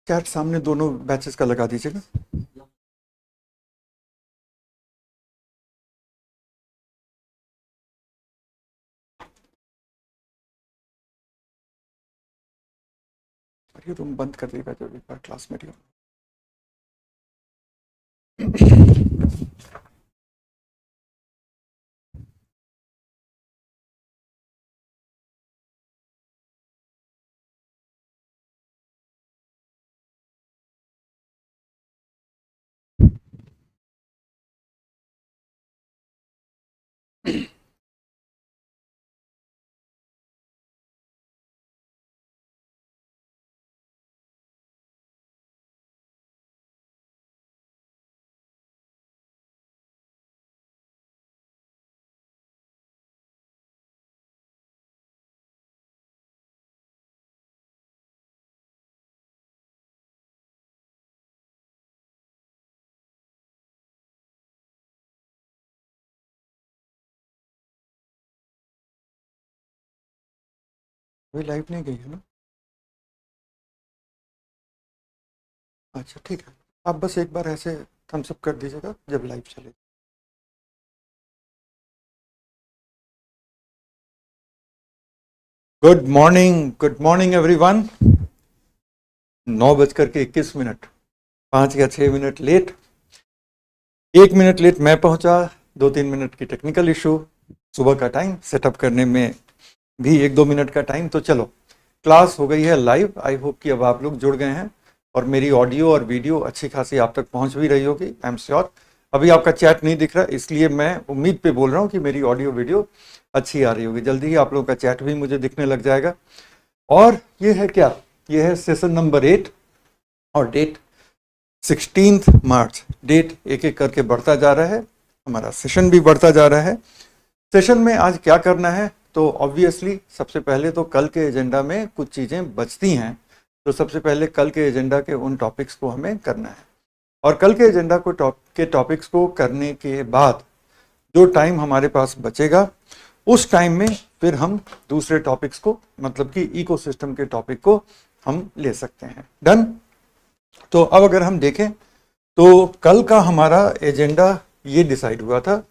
Chat सामने दोनों batches का लगा दीजिएगा। और ये रूम बंद कर देगा जब एक बार क्लास में वही लाइव नहीं गई है ना। अच्छा ठीक है, आप बस एक बार ऐसे थम्स अप कर दीजिएगा जब लाइव चले। Good morning everyone. 9:21, 5 या 6 मिनट लेट, 1 मिनट लेट मैं पहुंचा, 2-3 मिनट की टेक्निकल इशू, सुबह का टाइम सेटअप करने में भी 1-2 मिनट का टाइम। तो चलो क्लास हो गई है लाइव। आई होप कि अब आप लोग जुड़ गए हैं और मेरी ऑडियो और वीडियो अच्छी खासी आप तक पहुंच भी रही होगी। I am sure. अभी आपका चैट नहीं दिख रहा, इसलिए मैं उम्मीद पे बोल रहा हूं कि मेरी ऑडियो वीडियो अच्छी आ रही होगी। जल्दी ही आप लोगों का चैट भी मुझे दिखने लग जाएगा। और ये है क्या, ये है सेशन नंबर 8 और डेट 16 मार्च। डेट एक एक करके बढ़ता जा रहा है, हमारा सेशन भी बढ़ता जा रहा है। सेशन में आज क्या करना है, तो ऑब्वियसली सबसे पहले तो कल के एजेंडा में कुछ चीज़ें बचती हैं, तो सबसे पहले कल के एजेंडा के उन टॉपिक्स को हमें करना है। और कल के एजेंडा को टॉपिक्स को करने के बाद जो टाइम हमारे पास बचेगा, उस टाइम में फिर हम दूसरे टॉपिक्स को, मतलब कि इकोसिस्टम के टॉपिक को हम ले सकते हैं। डन। तो अब अगर हम देखें तो कल का हमारा एजेंडा ये डिसाइड हुआ था,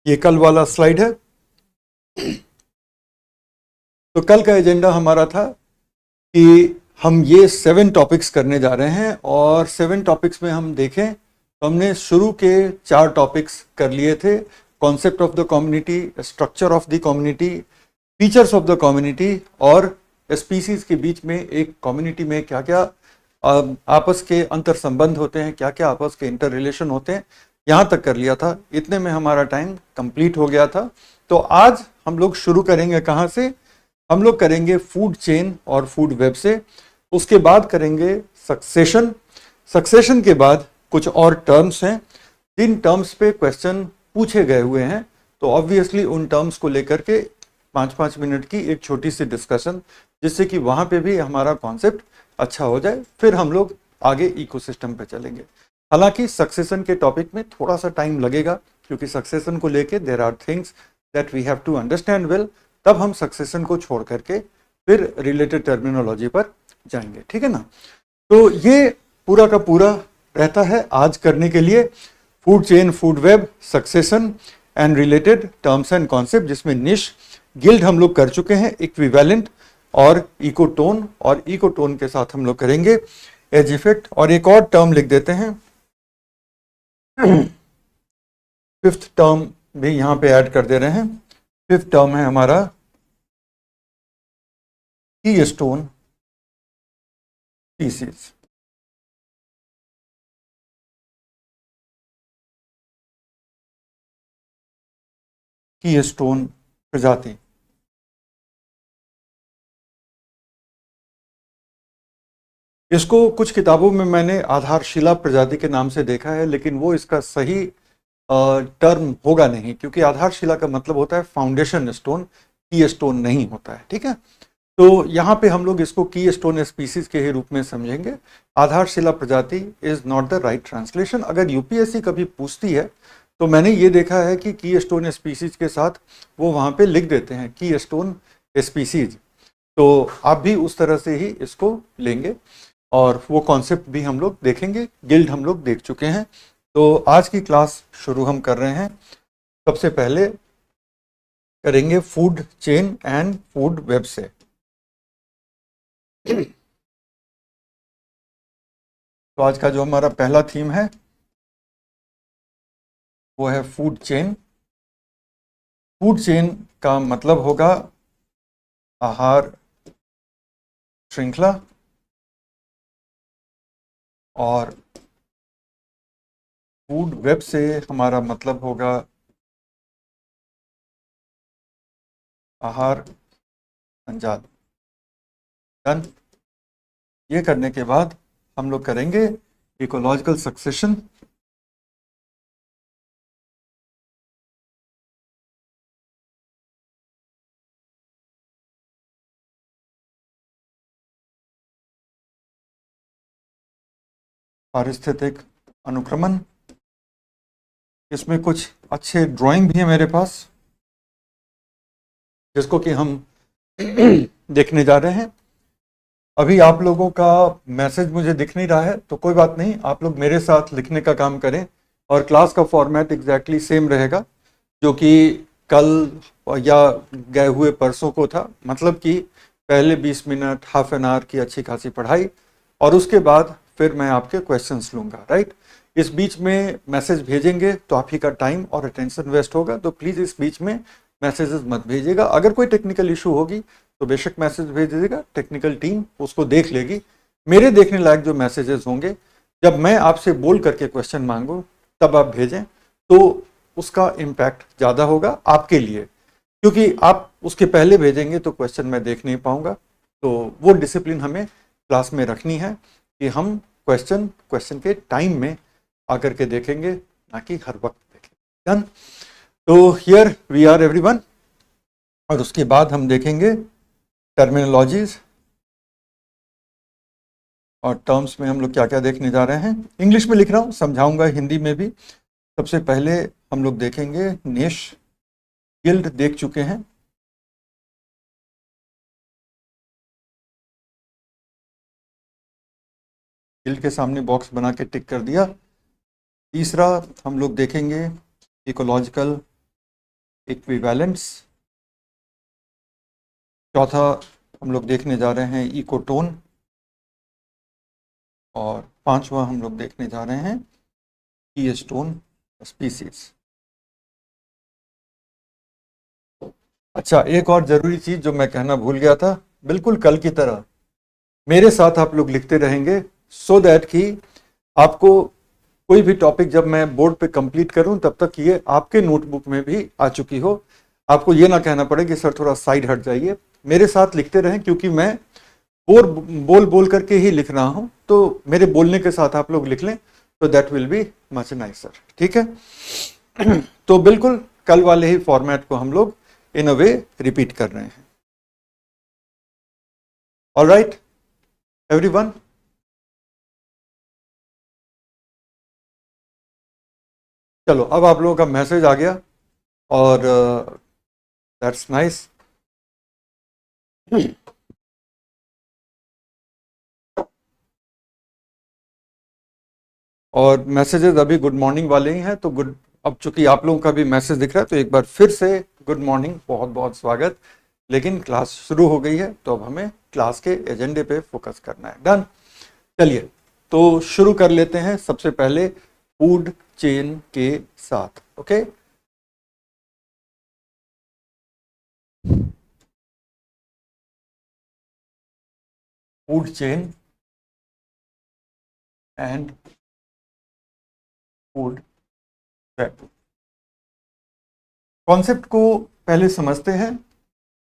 ये कल वाला स्लाइड है। तो कल का एजेंडा हमारा था कि हम ये 7 टॉपिक्स करने जा रहे हैं, और 7 टॉपिक्स में हम देखें तो हमने शुरू के 4 टॉपिक्स कर लिए थे। Concept of the community, structure of the community, features of the community, और स्पीसीज के बीच में एक कम्युनिटी में क्या क्या आपस के अंतर संबंध होते हैं, क्या क्या आपस के इंटर रिलेशन होते हैं, यहाँ तक कर लिया था। इतने में हमारा टाइम कंप्लीट हो गया था। तो आज हम लोग शुरू करेंगे कहाँ से, हम लोग करेंगे फूड चेन और फूड वेब से। उसके बाद करेंगे सक्सेशन। सक्सेशन के बाद कुछ और टर्म्स हैं जिन टर्म्स पे क्वेश्चन पूछे गए हुए हैं, तो ऑब्वियसली उन टर्म्स को लेकर के 5-5 मिनट की एक छोटी सी डिस्कशन, जिससे कि वहां पे भी हमारा कॉन्सेप्ट अच्छा हो जाए। फिर हम लोग आगे इकोसिस्टम पे चलेंगे। हालांकि सक्सेशन के टॉपिक में थोड़ा सा टाइम लगेगा, क्योंकि सक्सेशन को लेके there are things that we have to understand well. तब हम सक्सेशन को छोड़ करके फिर रिलेटेड टर्मिनोलॉजी पर जाएंगे, ठीक है ना। तो ये पूरा का पूरा रहता है आज करने के लिए, food chain, food web, succession and related terms and concept, जिसमें निश, गिल्ड हम लोग कर चुके हैं, इक्विवेलेंट और इकोटोन, और इकोटोन के साथ हम लोग करेंगे एज इफेक्ट। और एक और टर्म लिख देते हैं, 5th टर्म भी यहां पे ऐड कर दे रहे हैं। 5th टर्म है हमारा कीस्टोन स्पीसीज। कीस्टोन प्रजाति। इसको कुछ किताबों में मैंने आधारशिला प्रजाति के नाम से देखा है, लेकिन वो इसका सही टर्म होगा नहीं, क्योंकि आधारशिला का मतलब होता है फाउंडेशन स्टोन, की स्टोन नहीं होता है, ठीक है। तो यहाँ पे हम लोग इसको की स्टोन स्पीसीज के ही रूप में समझेंगे। आधारशिला प्रजाति is not the right translation. अगर यूपीएससी कभी पूछती है तो मैंने ये देखा है कि की स्टोन स्पीसीज के साथ वो वहाँ पे लिख देते हैं की स्टोन स्पीसीज, तो आप भी उस तरह से ही इसको लेंगे और वो कॉन्सेप्ट भी हम लोग देखेंगे। गिल्ड हम लोग देख चुके हैं। तो आज की क्लास शुरू हम कर रहे हैं। सबसे पहले करेंगे food chain and food web से। तो आज का जो हमारा पहला थीम है वो है फूड चेन। फूड चेन का मतलब होगा आहार श्रृंखला, और फूड वेब से हमारा मतलब होगा आहार संजाल। डन। ये करने के बाद हम लोग करेंगे इकोलॉजिकल सक्सेशन। पारिस्थितिक अनुक्रमण। इसमें कुछ अच्छे ड्राइंग भी है मेरे पास जिसको कि हम देखने जा रहे हैं। अभी आप लोगों का मैसेज मुझे दिख नहीं रहा है तो कोई बात नहीं, आप लोग मेरे साथ लिखने का काम करें और क्लास का फॉर्मेट एग्जैक्टली सेम रहेगा जो कि कल या गए हुए परसों को था। मतलब कि पहले 20 मिनट हाफ एन आवर की अच्छी खासी पढ़ाई और उसके बाद फिर मैं आपके क्वेश्चंस लूँगा, राइट। इस बीच में मैसेज भेजेंगे तो आप ही का टाइम और अटेंशन वेस्ट होगा, तो प्लीज़ इस बीच में मैसेजेस मत भेजिएगा। अगर कोई टेक्निकल इशू होगी तो बेशक मैसेज भेज दीजिएगा, टेक्निकल टीम उसको देख लेगी। मेरे देखने लायक जो मैसेजेस होंगे जब मैं आपसे बोल करके क्वेश्चन मांगूँ तब आप भेजें, तो उसका इम्पैक्ट ज़्यादा होगा आपके लिए, क्योंकि आप उसके पहले भेजेंगे तो क्वेश्चन मैं देख नहीं पाऊँगा। तो वो डिसिप्लिन हमें क्लास में रखनी है कि हम क्वेश्चन के टाइम में आकर के देखेंगे, ना कि हर वक्त देखेंगे। डन। तो हियर वी आर एवरीवन, और उसके बाद हम देखेंगे टर्मिनोलॉजीज और टर्म्स में हम लोग क्या क्या देखने जा रहे हैं। इंग्लिश में लिख रहा हूँ, समझाऊंगा हिंदी में भी। सबसे पहले हम लोग देखेंगे निश। गिल्ड देख चुके हैं। गिल्ड के सामने बॉक्स बना के टिक कर दिया। तीसरा हम लोग देखेंगे इकोलॉजिकल इक्विवेलेंस। चौथा हम लोग देखने जा रहे हैं इकोटोन, और पांचवा हम लोग देखने जा रहे हैं कीस्टोन स्पीसीज। अच्छा, एक और जरूरी चीज जो मैं कहना भूल गया था, बिल्कुल कल की तरह मेरे साथ आप लोग लिखते रहेंगे सो दैट कि आपको कोई भी टॉपिक जब मैं बोर्ड पे कंप्लीट करूं तब तक ये आपके नोटबुक में भी आ चुकी हो। आपको ये ना कहना पड़े कि सर थोड़ा साइड हट जाइए, मेरे साथ लिखते रहें, क्योंकि मैं बोल बोल करके ही लिख रहा हूं, तो मेरे बोलने के साथ आप लोग लिख लें तो that will be much nicer. ठीक है। तो बिल्कुल कल वाले ही फॉर्मेट को हम लोग इन अ वे रिपीट कर रहे हैं। All right everyone. चलो, अब आप लोगों का मैसेज आ गया और दैट्स नाइस। और मैसेजेस अभी गुड मॉर्निंग वाले ही हैं, तो गुड, अब चूंकि आप लोगों का भी मैसेज दिख रहा है तो एक बार फिर से गुड मॉर्निंग, बहुत बहुत स्वागत। लेकिन क्लास शुरू हो गई है तो अब हमें क्लास के एजेंडे पे फोकस करना है। डन। चलिए, तो शुरू कर लेते हैं सबसे पहले फूड चेन के साथ। Okay. Food chain and food web. Concept को पहले समझते हैं,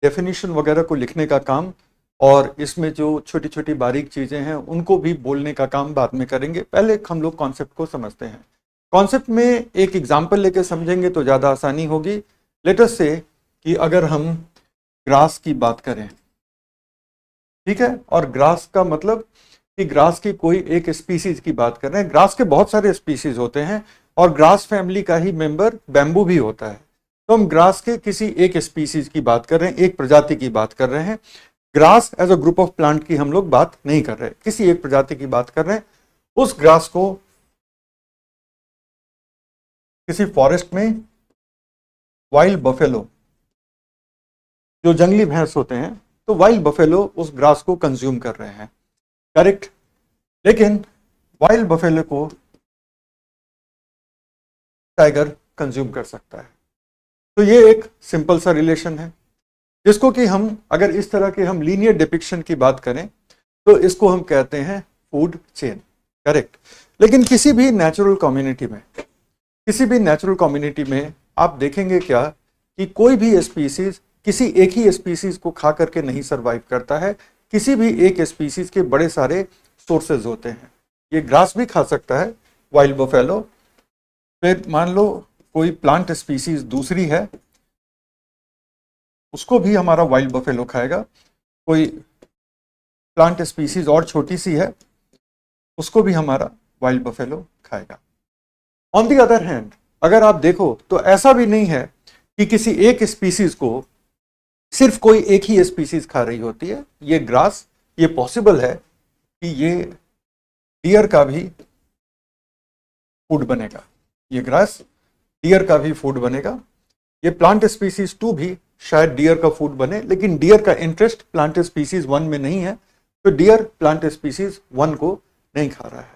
डेफिनेशन वगैरह को लिखने का काम, और इसमें जो छोटी छोटी बारीक चीजें हैं उनको भी बोलने का काम बाद में करेंगे। पहले हम लोग कॉन्सेप्ट को समझते हैं। कॉन्सेप्ट में एक एग्जाम्पल लेके समझेंगे तो ज़्यादा आसानी होगी। लेट अस से कि अगर हम ग्रास की बात करें, ठीक है, और ग्रास का मतलब कि ग्रास की कोई एक स्पीसीज की बात कर रहे हैं। ग्रास के बहुत सारे स्पीसीज होते हैं और ग्रास फैमिली का ही मेंबर बैम्बू भी होता है। तो हम ग्रास के किसी एक स्पीसीज की बात कर रहे हैं, एक प्रजाति की बात कर रहे हैं। Grass as a group of plant की हम लोग बात नहीं कर रहे, किसी एक प्रजाति की बात कर रहे हैं। उस ग्रास को किसी फॉरेस्ट में वाइल्ड बफेलो, जो जंगली भैंस होते हैं, तो वाइल्ड बफेलो उस ग्रास को कंज्यूम कर रहे हैं, करेक्ट। लेकिन वाइल्ड बफेलो को टाइगर कंज्यूम कर सकता है। तो ये एक सिंपल सा रिलेशन है, जिसको कि हम अगर इस तरह के हम लीनियर डिपिक्शन की बात करें तो इसको हम कहते हैं फूड चेन, करेक्ट। लेकिन किसी भी नेचुरल कम्युनिटी में आप देखेंगे क्या कि कोई भी स्पीसीज किसी एक ही स्पीसीज को खा करके नहीं सरवाइव करता है, किसी भी एक स्पीसीज के बड़े सारे सोर्सेज होते हैं। ये ग्रास भी खा सकता है वाइल्ड बफेलो, फिर मान लो कोई प्लांट स्पीसीज दूसरी है, उसको भी हमारा वाइल्ड बफेलो खाएगा। कोई प्लांट स्पीसीज और छोटी सी है, उसको भी हमारा वाइल्ड बफेलो खाएगा। ऑन द अदर हैंड अगर आप देखो तो ऐसा भी नहीं है कि किसी एक स्पीसीज को सिर्फ कोई एक ही स्पीसीज खा रही होती है। ये ग्रास, ये पॉसिबल है कि ये डियर का भी फूड बनेगा, ये ग्रास डियर का भी फूड बनेगा। ये प्लांट स्पीसीज 2 भी शायद डियर का फूड बने, लेकिन डियर का इंटरेस्ट प्लांट स्पीसीज 1 में नहीं है, तो डियर प्लांट स्पीसीज 1 को नहीं खा रहा है।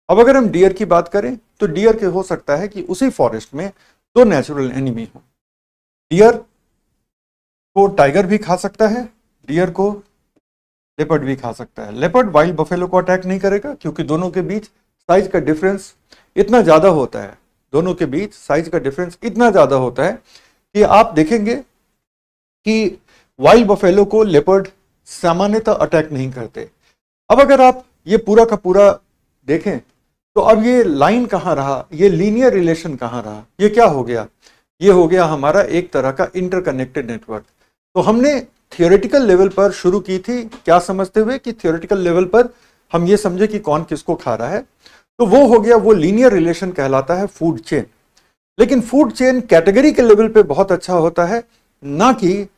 अब अगर हम डियर की बात करें तो डियर के हो सकता है कि उसी फॉरेस्ट में 2 नेचुरल एनिमी हो। डियर को टाइगर भी खा सकता है, डियर को लेपर्ड भी खा सकता है। लेपर्ड वाइल्ड बफेलो को अटैक नहीं करेगा क्योंकि दोनों के बीच साइज का डिफरेंस इतना ज्यादा होता है, दोनों के बीच साइज का डिफरेंस इतना ज्यादा होता है कि आप देखेंगे कि वाइल्ड बफेलो को लेपर्ड सामान्यतः अटैक नहीं करते। अब अगर आप ये पूरा का पूरा देखें तो अब ये लाइन कहाँ रहा, ये लीनियर रिलेशन कहाँ रहा, ये क्या हो गया? ये हो गया हमारा एक तरह का इंटरकनेक्टेड नेटवर्क। तो हमने थियोरेटिकल लेवल पर शुरू की थी, क्या समझते हुए कि थियोरेटिकल लेवल पर हम ये समझे कि कौन किसको खा रहा है, तो वो हो गया, वो लीनियर रिलेशन कहलाता है फूड चेन। लेकिन फूड चेन कैटेगरी के लेवल पे बहुत अच्छा होता है, ना कि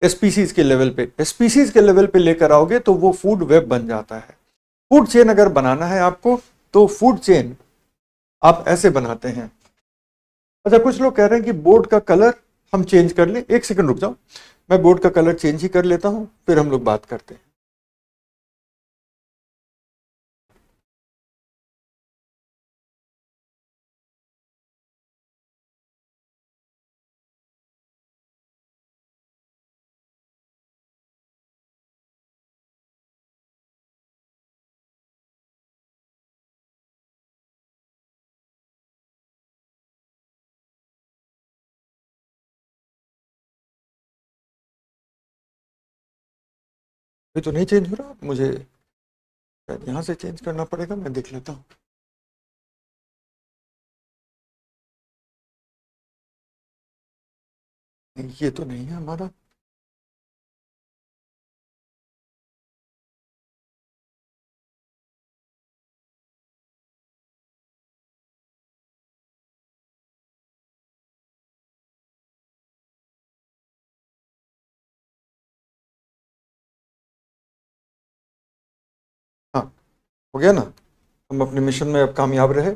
स्पीसीज के लेवल पे। स्पीसीज के लेवल पे लेकर आओगे तो वो फूड वेब बन जाता है। फूड चेन अगर बनाना है आपको तो फूड चेन आप ऐसे बनाते हैं। अच्छा, कुछ लोग कह रहे हैं कि बोर्ड का कलर हम चेंज कर लें। एक सेकंड रुक जाओ, मैं बोर्ड का कलर चेंज ही कर लेता हूं, फिर हम लोग बात करते हैं। ये तो नहीं चेंज हो रहा, मुझे यहां से चेंज करना पड़ेगा, मैं देख लेता हूं। ये तो नहीं है हमारा। हाँ, हो गया ना, हम अपने मिशन में अब कामयाब रहे।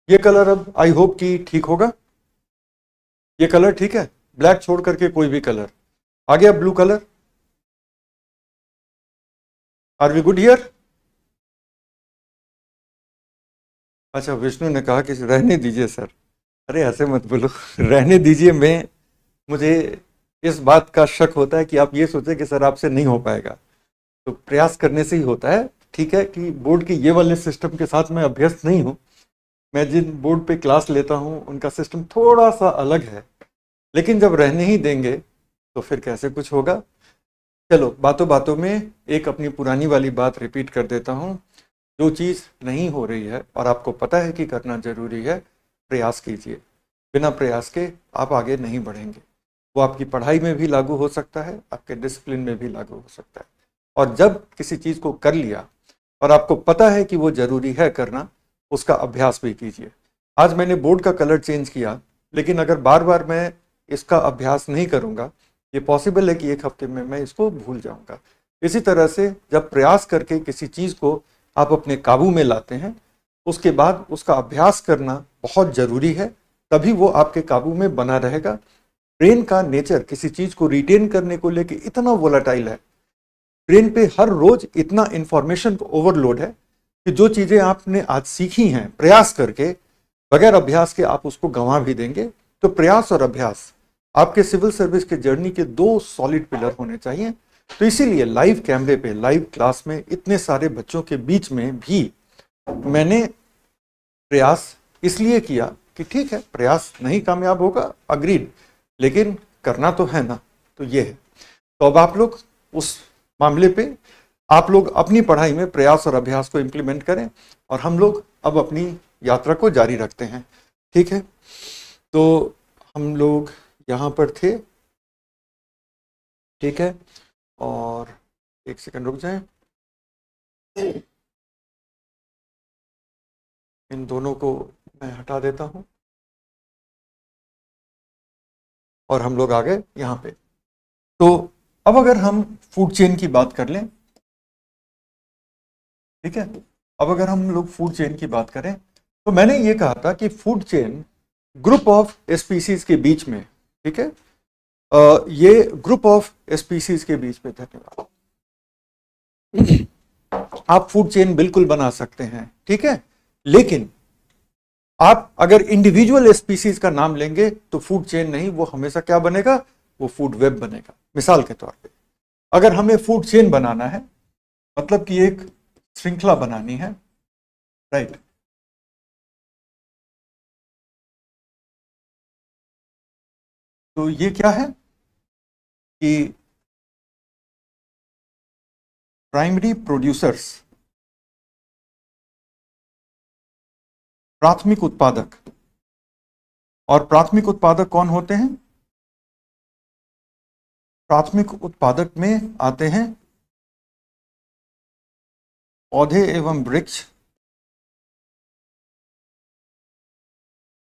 ये कलर अब आई होप कि ठीक होगा। ये कलर ठीक है, ब्लैक छोड़ करके कोई भी कलर आ गया। Blue colour, are we good here? अच्छा, विष्णु ने कहा कि रहने दीजिए सर। अरे ऐसे मत बोलो, रहने दीजिए। मुझे इस बात का शक होता है कि आप ये सोचे कि सर आपसे नहीं हो पाएगा, तो प्रयास करने से ही होता है। ठीक है कि बोर्ड के ये वाले सिस्टम के साथ मैं अभ्यस्त नहीं हूँ, मैं जिन बोर्ड पे क्लास लेता हूँ उनका सिस्टम थोड़ा सा अलग है, लेकिन जब रहने ही देंगे तो फिर कैसे कुछ होगा। चलो, बातों बातों में एक अपनी पुरानी वाली बात रिपीट कर देता हूँ। जो चीज़ नहीं हो रही है और आपको पता है कि करना जरूरी है, प्रयास कीजिए। बिना प्रयास के आप आगे नहीं बढ़ेंगे। वो आपकी पढ़ाई में भी लागू हो सकता है, आपके डिसिप्लिन में भी लागू हो सकता है। और जब किसी चीज़ को कर लिया और आपको पता है कि वो जरूरी है करना, उसका अभ्यास भी कीजिए। आज मैंने बोर्ड का कलर चेंज किया, लेकिन अगर बार बार मैं इसका अभ्यास नहीं करूँगा ये पॉसिबल है कि एक हफ्ते में मैं इसको भूल जाऊंगा। इसी तरह से जब प्रयास करके किसी चीज को आप अपने काबू में लाते हैं, उसके बाद उसका अभ्यास करना बहुत जरूरी है, तभी वो आपके काबू में बना रहेगा। ब्रेन का नेचर किसी चीज को रिटेन करने को लेके इतना वोलाटाइल है, ब्रेन पे हर रोज इतना इंफॉर्मेशन ओवरलोड है कि जो चीजें आपने आज सीखी हैं प्रयास करके, बगैर अभ्यास के आप उसको गंवा भी देंगे। तो प्रयास और अभ्यास आपके सिविल सर्विस के जर्नी के दो सॉलिड पिलर होने चाहिए। तो इसीलिए लाइव कैमरे पे लाइव क्लास में इतने सारे बच्चों के बीच में भी मैंने प्रयास इसलिए किया कि ठीक है, प्रयास नहीं कामयाब होगा, अग्रीड, लेकिन करना तो है ना। तो ये है। तो अब आप लोग उस मामले पे आप लोग अपनी पढ़ाई में प्रयास और अभ्यास को इंप्लीमेंट करें, और हम लोग अब अपनी यात्रा को जारी रखते हैं। ठीक है, तो हम लोग यहाँ पर थे। ठीक है, और एक सेकंड रुक जाएं, इन दोनों को मैं हटा देता हूं और हम लोग आ गए यहाँ पे। तो अब अगर हम फूड चेन की बात कर लें, ठीक है, अब अगर हम लोग फूड चेन की बात करें, तो मैंने ये कहा था कि food chain group of species के बीच में, ठीक है, ये ग्रुप ऑफ स्पीसीज के बीच में, धन्यवाद, आप फूड चेन बिल्कुल बना सकते हैं। ठीक है, लेकिन आप अगर इंडिविजुअल स्पीसीज का नाम लेंगे तो फूड चेन नहीं, वो हमेशा क्या बनेगा, वो फूड वेब बनेगा। मिसाल के तौर पे अगर हमें फूड चेन बनाना है, मतलब कि एक श्रृंखला बनानी है, राइट, तो ये क्या है कि प्राइमरी प्रोड्यूसर्स, प्राथमिक उत्पादक, और प्राथमिक उत्पादक कौन होते हैं, प्राथमिक उत्पादक में आते हैं पौधे एवं वृक्ष,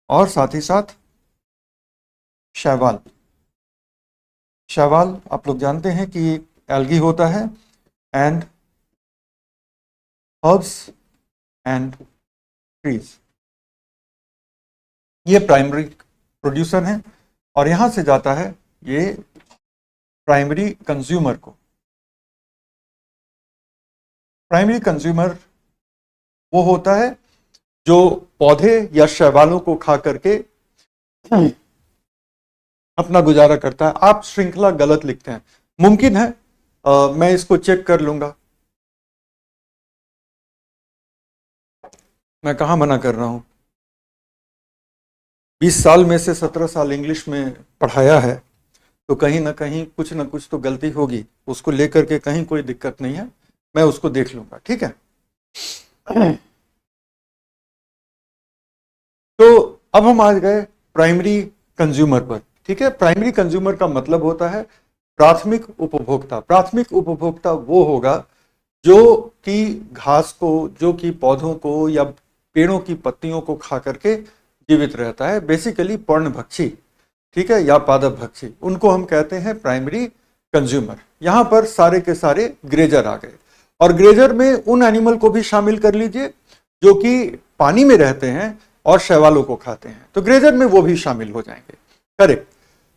और साथ ही साथ शैवाल। शैवाल आप लोग जानते हैं कि एल्गी होता है, एंड हर्ब्स एंड ट्रीज, ये प्राइमरी प्रोड्यूसर हैं। और यहां से जाता है ये प्राइमरी कंज्यूमर को। प्राइमरी कंज्यूमर वो होता है जो पौधे या शैवालों को खा करके अपना गुजारा करता है। आप श्रृंखला गलत लिखते हैं, मुमकिन है मैं इसको चेक कर लूंगा, मैं कहां मना कर रहा हूं। 20 साल में से 17 साल इंग्लिश में पढ़ाया है, तो कहीं ना कुछ तो गलती होगी, उसको लेकर के कहीं कोई दिक्कत नहीं है, मैं उसको देख लूंगा। ठीक है, तो अब हम आ गए प्राइमरी कंज्यूमर पर। ठीक है, प्राइमरी कंज्यूमर का मतलब होता है प्राथमिक उपभोक्ता। प्राथमिक उपभोक्ता वो होगा जो कि घास को, जो कि पौधों को या पेड़ों की पत्तियों को खा करके जीवित रहता है, बेसिकली पर्णभक्षी, ठीक है, या पादप भक्षी, उनको हम कहते हैं प्राइमरी कंज्यूमर। यहां पर सारे के सारे ग्रेजर आ गए, और ग्रेजर में उन एनिमल को भी शामिल कर लीजिए जो कि पानी में रहते हैं और शैवालों को खाते हैं, तो ग्रेजर में वो भी शामिल हो जाएंगे। करेक्ट।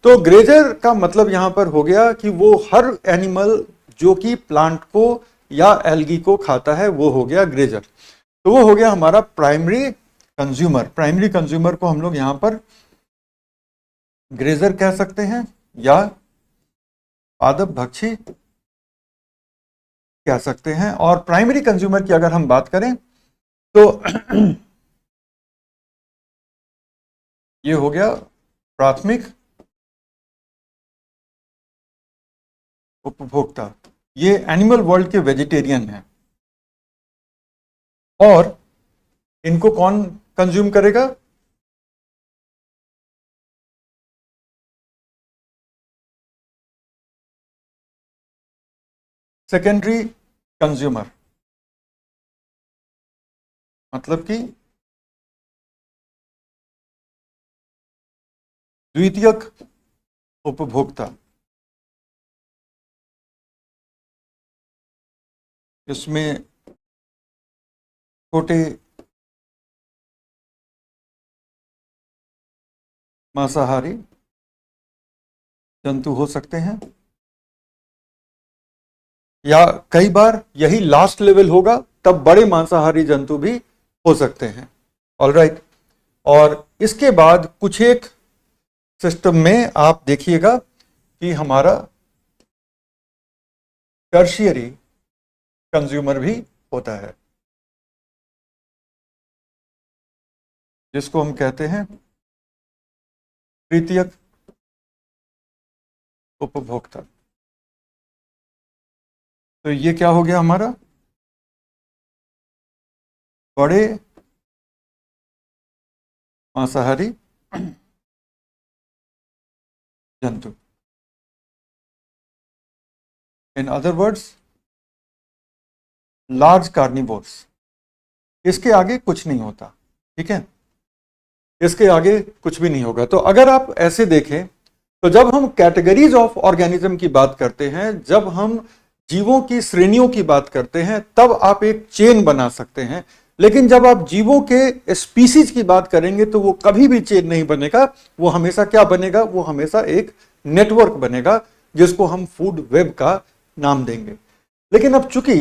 तो ग्रेजर का मतलब यहां पर हो गया कि वो हर एनिमल जो कि प्लांट को या एल्गी को खाता है, वो हो गया ग्रेजर। तो वो हो गया हमारा प्राइमरी कंज्यूमर। प्राइमरी कंज्यूमर को हम लोग यहां पर ग्रेजर कह सकते हैं या पादप भक्षी कह सकते हैं। और प्राइमरी कंज्यूमर की अगर हम बात करें तो ये हो गया प्राथमिक उपभोक्ता, ये एनिमल वर्ल्ड के वेजिटेरियन हैं। और इनको कौन कंज्यूम करेगा, सेकेंडरी कंज्यूमर, मतलब कि द्वितीयक उपभोक्ता। इसमें छोटे मांसाहारी जंतु हो सकते हैं, या कई बार यही लास्ट लेवल होगा तब बड़े मांसाहारी जंतु भी हो सकते हैं। ऑलराइट, और इसके बाद कुछ एक सिस्टम में आप देखिएगा कि हमारा टर्शियरी कंज्यूमर भी होता है, जिसको हम कहते हैं तृतीयक उपभोक्ता। तो ये क्या हो गया हमारा, बड़े मांसाहारी जंतु। In other words large carnivores. इसके आगे कुछ नहीं होता, ठीक है, इसके आगे कुछ भी नहीं होगा। तो अगर आप ऐसे देखें तो जब हम कैटेगरीज ऑफ ऑर्गेनिज्म की बात करते हैं, जब हम जीवों की श्रेणियों की बात करते हैं, तब आप एक चेन बना सकते हैं। लेकिन जब आप जीवों के स्पीसीज की बात करेंगे तो वो कभी भी चेन नहीं बनेगा, वो हमेशा क्या बनेगा, वो हमेशा एक नेटवर्क बनेगा, जिसको हम फूड वेब का नाम देंगे। लेकिन अब चूंकि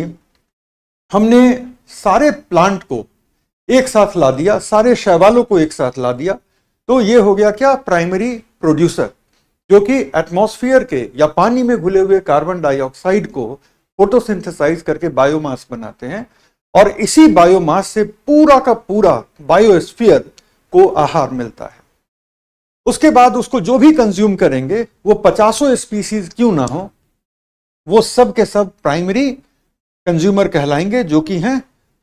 हमने सारे प्लांट को एक साथ ला दिया, सारे शैवालों को एक साथ ला दिया, तो ये हो गया क्या, प्राइमरी प्रोड्यूसर, जो कि एटमॉस्फेयर के या पानी में घुले हुए कार्बन डाइऑक्साइड को फोटोसिंथेसाइज करके बायोमास बनाते हैं, और इसी बायोमास से पूरा का पूरा बायोस्फीयर को आहार मिलता है। उसके बाद उसको जो भी कंज्यूम करेंगे, वो 50 स्पीसीज क्यों ना हो, वो सब के सब प्राइमरी कंज्यूमर कहलाएंगे, जो कि हैं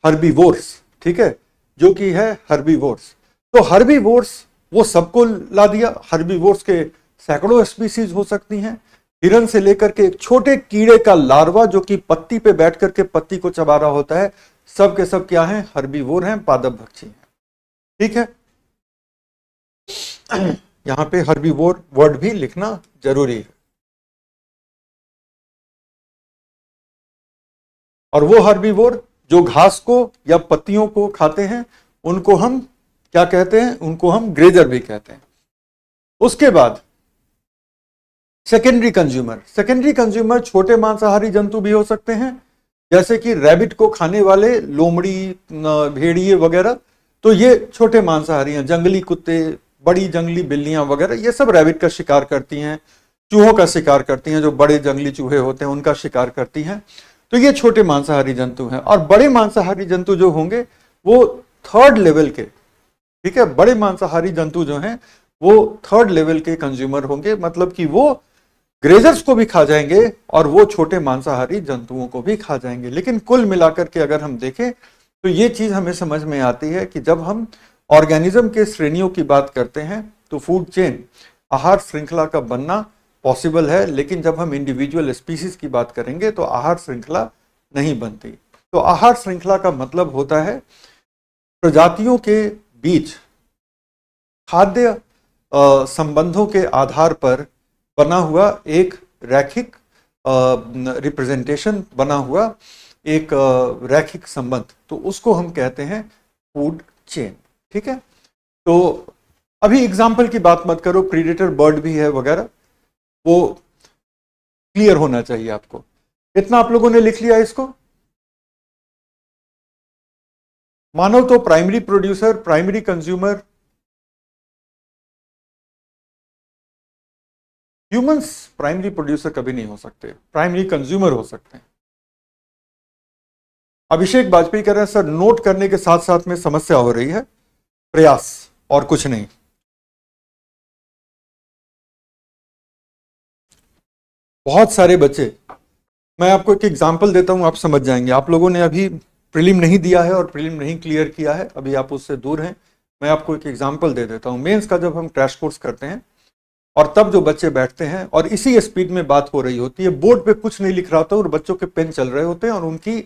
हर्बीवोर्स, ठीक है, जो कि है हर्बीवोर्स। तो हर्बीवोर्स वो सबको ला दिया। हर्बीवोर्स के सैकड़ों स्पीसीज हो सकती हैं, हिरन से लेकर के एक छोटे कीड़े का लार्वा जो कि पत्ती पे बैठ करके पत्ती को चबा रहा होता है, सब के सब क्या हैं, हर्बीवोर हैं, पादप भक्षी हैं, ठीक है। यहां पे हर्बीवोर वर्ड भी लिखना जरूरी है। और वो हर्बीवोर जो घास को या पत्तियों को खाते हैं, उनको हम क्या कहते हैं, उनको हम ग्रेजर भी कहते हैं। उसके बाद सेकेंडरी कंज्यूमर। सेकेंडरी कंज्यूमर छोटे मांसाहारी जंतु भी हो सकते हैं, जैसे कि रैबिट को खाने वाले लोमड़ी, भेड़िए वगैरह, तो ये छोटे मांसाहारी हैं। जंगली कुत्ते, बड़ी जंगली बिल्लियां वगैरह, ये सब रैबिट का शिकार करती हैं, चूहों का शिकार करती हैं, जो बड़े जंगली चूहे होते हैं उनका शिकार करती हैं। तो ये छोटे मांसाहारी जंतु हैं। और बड़े मांसाहारी जंतु जो होंगे वो थर्ड लेवल के, ठीक है, बड़े मांसाहारी जंतु जो हैं वो थर्ड लेवल के कंज्यूमर होंगे, मतलब कि वो ग्रेजर्स को भी खा जाएंगे और वो छोटे मांसाहारी जंतुओं को भी खा जाएंगे। लेकिन कुल मिलाकर के अगर हम देखें तो ये चीज हमें समझ में आती है कि जब हम ऑर्गेनिज्म के श्रेणियों की बात करते हैं तो फूड चेन, आहार श्रृंखला का बनना पॉसिबल है, लेकिन जब हम इंडिविजुअल स्पीसीज की बात करेंगे तो आहार श्रृंखला नहीं बनती। तो आहार श्रृंखला का मतलब होता है प्रजातियों के बीच खाद्य संबंधों के आधार पर बना हुआ एक रैखिक रिप्रेजेंटेशन, बना हुआ एक रैखिक संबंध, तो उसको हम कहते हैं फूड चेन, ठीक है। तो अभी एग्जाम्पल की बात मत करो, प्रीडेटर बर्ड भी है वगैरह, वो क्लियर होना चाहिए आपको। इतना आप लोगों ने लिख लिया इसको। मानव तो primary producer, primary consumer, humans primary producer कभी नहीं हो सकते, प्राइमरी कंज्यूमर हो सकते हैं। अभिषेक वाजपेयी कह रहे हैं सर नोट करने के साथ साथ में समस्या हो रही है, प्रयास और कुछ नहीं। बहुत सारे बच्चे, मैं आपको एक एग्जांपल देता हूं, आप समझ जाएंगे। आप लोगों ने अभी प्रीलिम नहीं दिया है और प्रीलिम नहीं क्लियर किया है, अभी आप उससे दूर हैं। मैं आपको एक एग्जांपल दे देता हूं। मेंस का जब हम क्रैश कोर्स करते हैं और तब जो बच्चे बैठते हैं और इसी स्पीड में बात हो रही होती है, बोर्ड पे कुछ नहीं लिख रहा होता और बच्चों के पेन चल रहे होते हैं और उनकी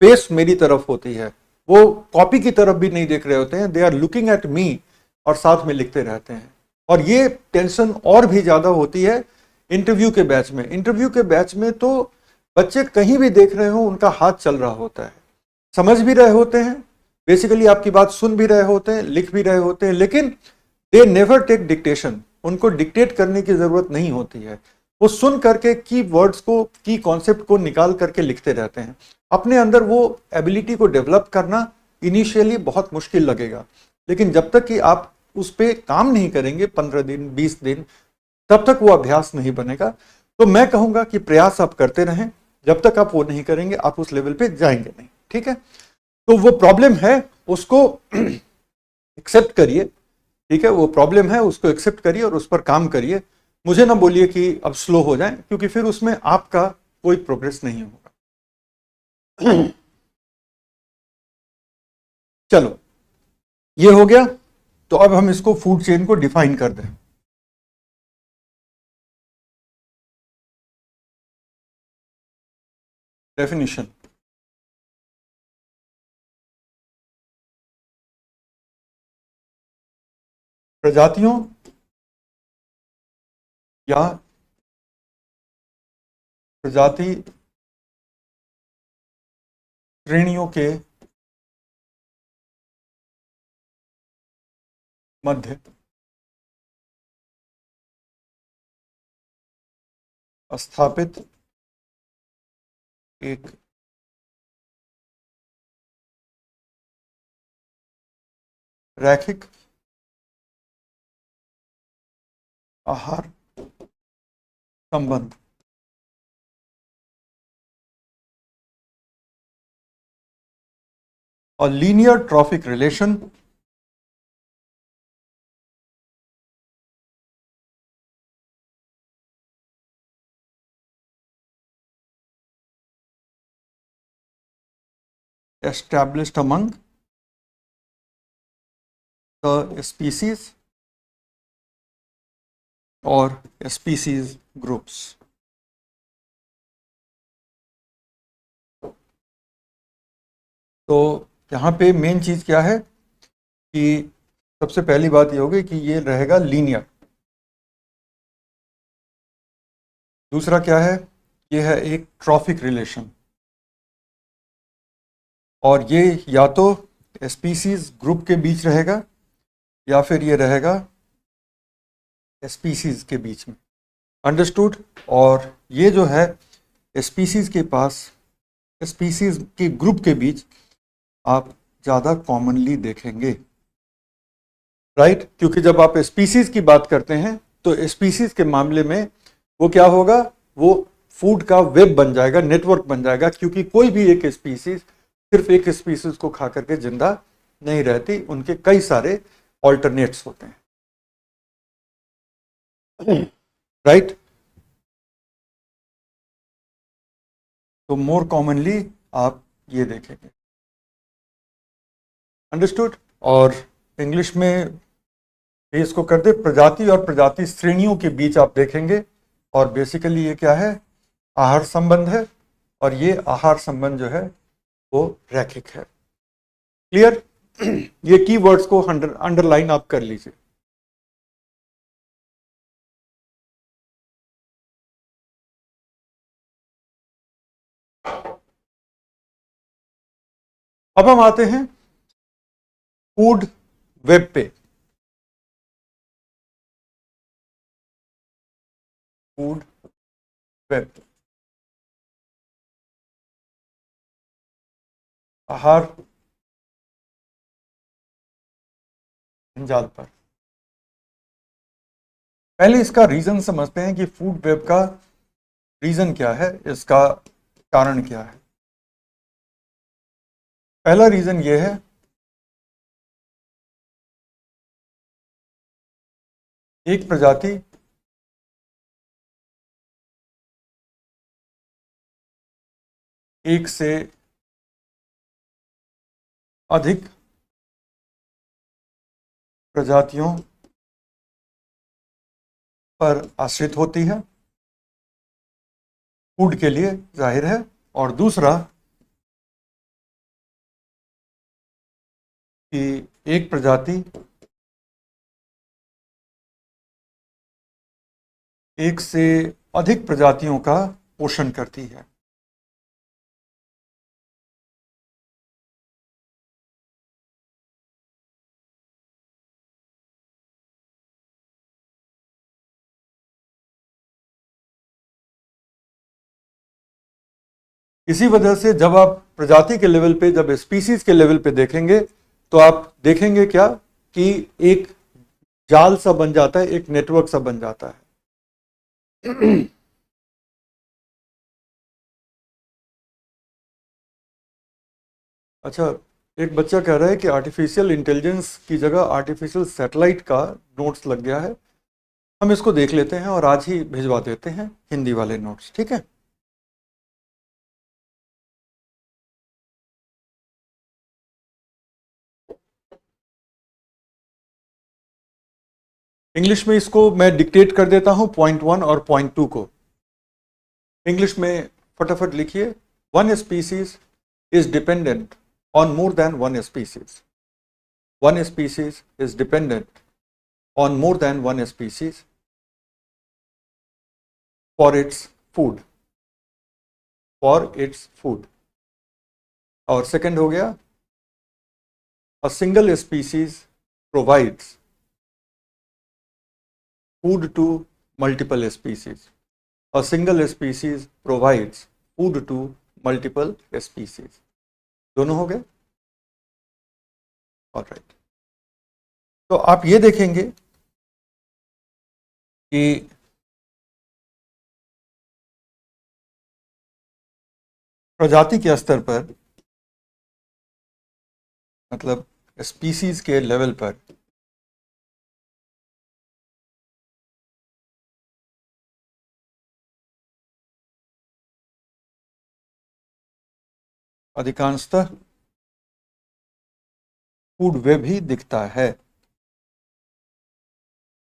फेस मेरी तरफ होती है, वो कॉपी की तरफ भी नहीं देख रहे होते हैं, they are looking at me, और साथ में लिखते रहते हैं। और ये टेंशन और भी ज्यादा होती है इंटरव्यू के बैच में। इंटरव्यू के बैच में तो बच्चे कहीं भी देख रहे हो उनका हाथ चल रहा होता है, समझ भी रहे होते हैं, बेसिकली आपकी बात सुन भी रहे होते हैं, लिख भी रहे होते हैं, लेकिन दे नेवर टेक डिक्टेशन। उनको डिक्टेट करने की जरूरत नहीं होती है, वो सुन करके की वर्ड्स को, की कॉन्सेप्ट को निकाल करके लिखते रहते हैं। अपने अंदर वो एबिलिटी को डेवलप करना इनिशियली बहुत मुश्किल लगेगा, लेकिन जब तक कि आप उस पर काम नहीं करेंगे 15 दिन 20 दिन, तब तक वो अभ्यास नहीं बनेगा। तो मैं कहूंगा कि प्रयास आप करते रहें, जब तक आप वो नहीं करेंगे आप उस लेवल पे जाएंगे नहीं। ठीक है, तो वो प्रॉब्लम है उसको एक्सेप्ट करिए। ठीक है, वो प्रॉब्लम है उसको एक्सेप्ट करिए और उस पर काम करिए। मुझे ना बोलिए कि अब स्लो हो जाए, क्योंकि फिर उसमें आपका कोई प्रोग्रेस नहीं होगा। चलो ये हो गया, तो अब हम इसको फूड चेन को डिफाइन कर दें। डेफिनेशन, प्रजातियों या प्रजाति श्रेणियों के मध्य स्थापित एक रैखिक आहार संबंध। और linear trophic relation established among the species or species groups। तो यहाँ पे मेन चीज क्या है कि सबसे पहली बात ये होगी कि ये रहेगा लीनियर। दूसरा क्या है, ये है एक ट्रॉफिक रिलेशन, और ये या तो स्पीसीज ग्रुप के बीच रहेगा या फिर ये रहेगा स्पीसीज के बीच में। अंडरस्टूड। और ये जो है स्पीसीज के पास, स्पीसीज के ग्रुप के बीच आप ज़्यादा कॉमनली देखेंगे, राइट? क्योंकि जब आप स्पीसीज की बात करते हैं तो स्पीसीज के मामले में वो क्या होगा, वो फूड का वेब बन जाएगा, नेटवर्क बन जाएगा, क्योंकि कोई भी एक स्पीसीज सिर्फ एक स्पीसीज को खा करके जिंदा नहीं रहती, उनके कई सारे ऑल्टरनेट्स होते हैं, राइट? तो मोर कॉमनली आप ये देखेंगे। अंडरस्टूड। और इंग्लिश में भी इसको कर दे, प्रजाति और प्रजाति श्रेणियों के बीच आप देखेंगे, और बेसिकली ये क्या है, आहार संबंध है, और ये आहार संबंध जो है वो रैखिक है। क्लियर? ये कीवर्ड्स को अंडरलाइन आप कर लीजिए। अब हम आते हैं फूड वेब पे। फूड वेब, आहार जाल पर। पहले इसका रीजन समझते हैं कि फूड वेब का रीजन क्या है, इसका कारण क्या है। पहला रीजन ये है, एक प्रजाति एक से अधिक प्रजातियों पर आश्रित होती है फूड के लिए, जाहिर है। और दूसरा कि एक प्रजाति एक से अधिक प्रजातियों का पोषण करती है। इसी वजह से जब आप प्रजाति के लेवल पे, जब स्पीसीज के लेवल पे देखेंगे तो आप देखेंगे क्या कि एक जाल सा बन जाता है, एक नेटवर्क सा बन जाता है। अच्छा, एक बच्चा कह रहा है कि आर्टिफिशियल इंटेलिजेंस की जगह आर्टिफिशियल सैटेलाइट का नोट्स लग गया है। हम इसको देख लेते हैं और आज ही भिजवा देते हैं हिंदी वाले नोट्स, ठीक है। इंग्लिश में इसको मैं डिक्टेट कर देता हूं, पॉइंट 1 और पॉइंट 2 को। इंग्लिश में फटाफट लिखिए। One species is dependent on more than one species. One species is dependent on more than one species for its food. For its food. और second हो गया, a single species provides food to multiple species. A single species provides food to multiple species. दोनों हो गए। Alright, तो आप ये देखेंगे कि प्रजाति के स्तर पर, मतलब स्पीसीज के लेवल पर, अधिकांशतः फूड वेब ही दिखता है।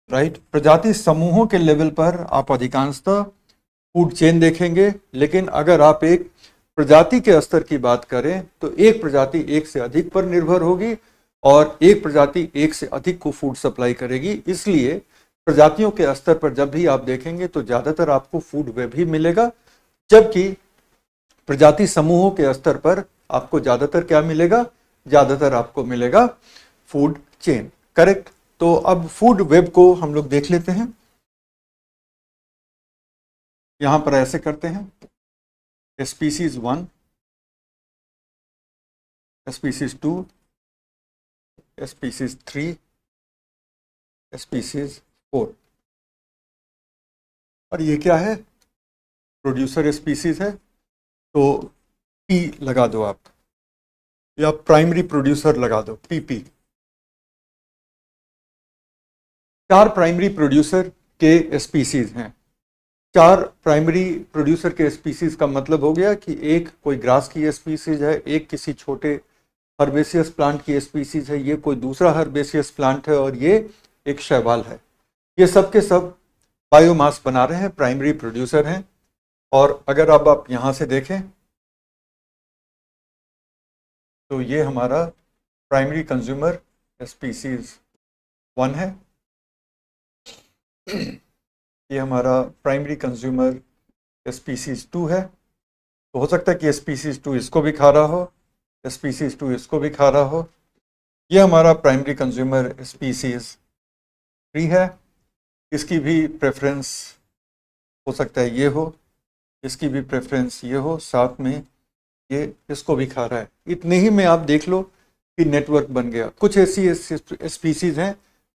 राइट, प्रजाति समूहों के लेवल पर आप अधिकांशतः फूड चेन देखेंगे, लेकिन अगर आप एक प्रजाति के स्तर की बात करें तो एक प्रजाति एक से अधिक पर निर्भर होगी और एक प्रजाति एक से अधिक को फूड सप्लाई करेगी। इसलिए प्रजातियों के स्तर पर जब भी आप देखेंगे तो ज्यादातर आपको फूड वेब ही मिलेगा, जबकि प्रजाति समूहों के स्तर पर आपको ज्यादातर क्या मिलेगा, ज्यादातर आपको मिलेगा फूड चेन। करेक्ट। तो अब फूड वेब को हम लोग देख लेते हैं। यहां पर ऐसे करते हैं, स्पीसीज 1, स्पीसीज 2, स्पीसीज 3, स्पीसीज 4। और ये क्या है, प्रोड्यूसर स्पीसीज है, तो पी लगा दो आप, या प्राइमरी प्रोड्यूसर लगा दो, पीपी। 4 प्राइमरी प्रोड्यूसर के स्पीसीज हैं। 4 प्राइमरी प्रोड्यूसर के स्पीसीज का मतलब हो गया कि एक कोई ग्रास की स्पीसीज है, एक किसी छोटे हर्बेसियस प्लांट की स्पीसीज है, ये कोई दूसरा हर्बेसियस प्लांट है, और ये एक शैवाल है। ये सब के सब बायोमास बना रहे हैं, प्राइमरी प्रोड्यूसर हैं। और अगर अब आप यहाँ से देखें तो ये हमारा प्राइमरी कंज्यूमर स्पीसीज 1 है, ये हमारा प्राइमरी कंज्यूमर स्पीसीज 2 है। तो हो सकता है कि स्पीसीज 2 इसको भी खा रहा हो, स्पीसीज 2 इसको भी खा रहा हो। ये हमारा प्राइमरी कंज्यूमर स्पीसीज 3 है, इसकी भी प्रेफरेंस हो सकता है ये हो, इसकी भी प्रेफरेंस ये हो, साथ में ये इसको भी खा रहा है। इतने ही में आप देख लो कि नेटवर्क बन गया। कुछ ऐसी स्पीसीज हैं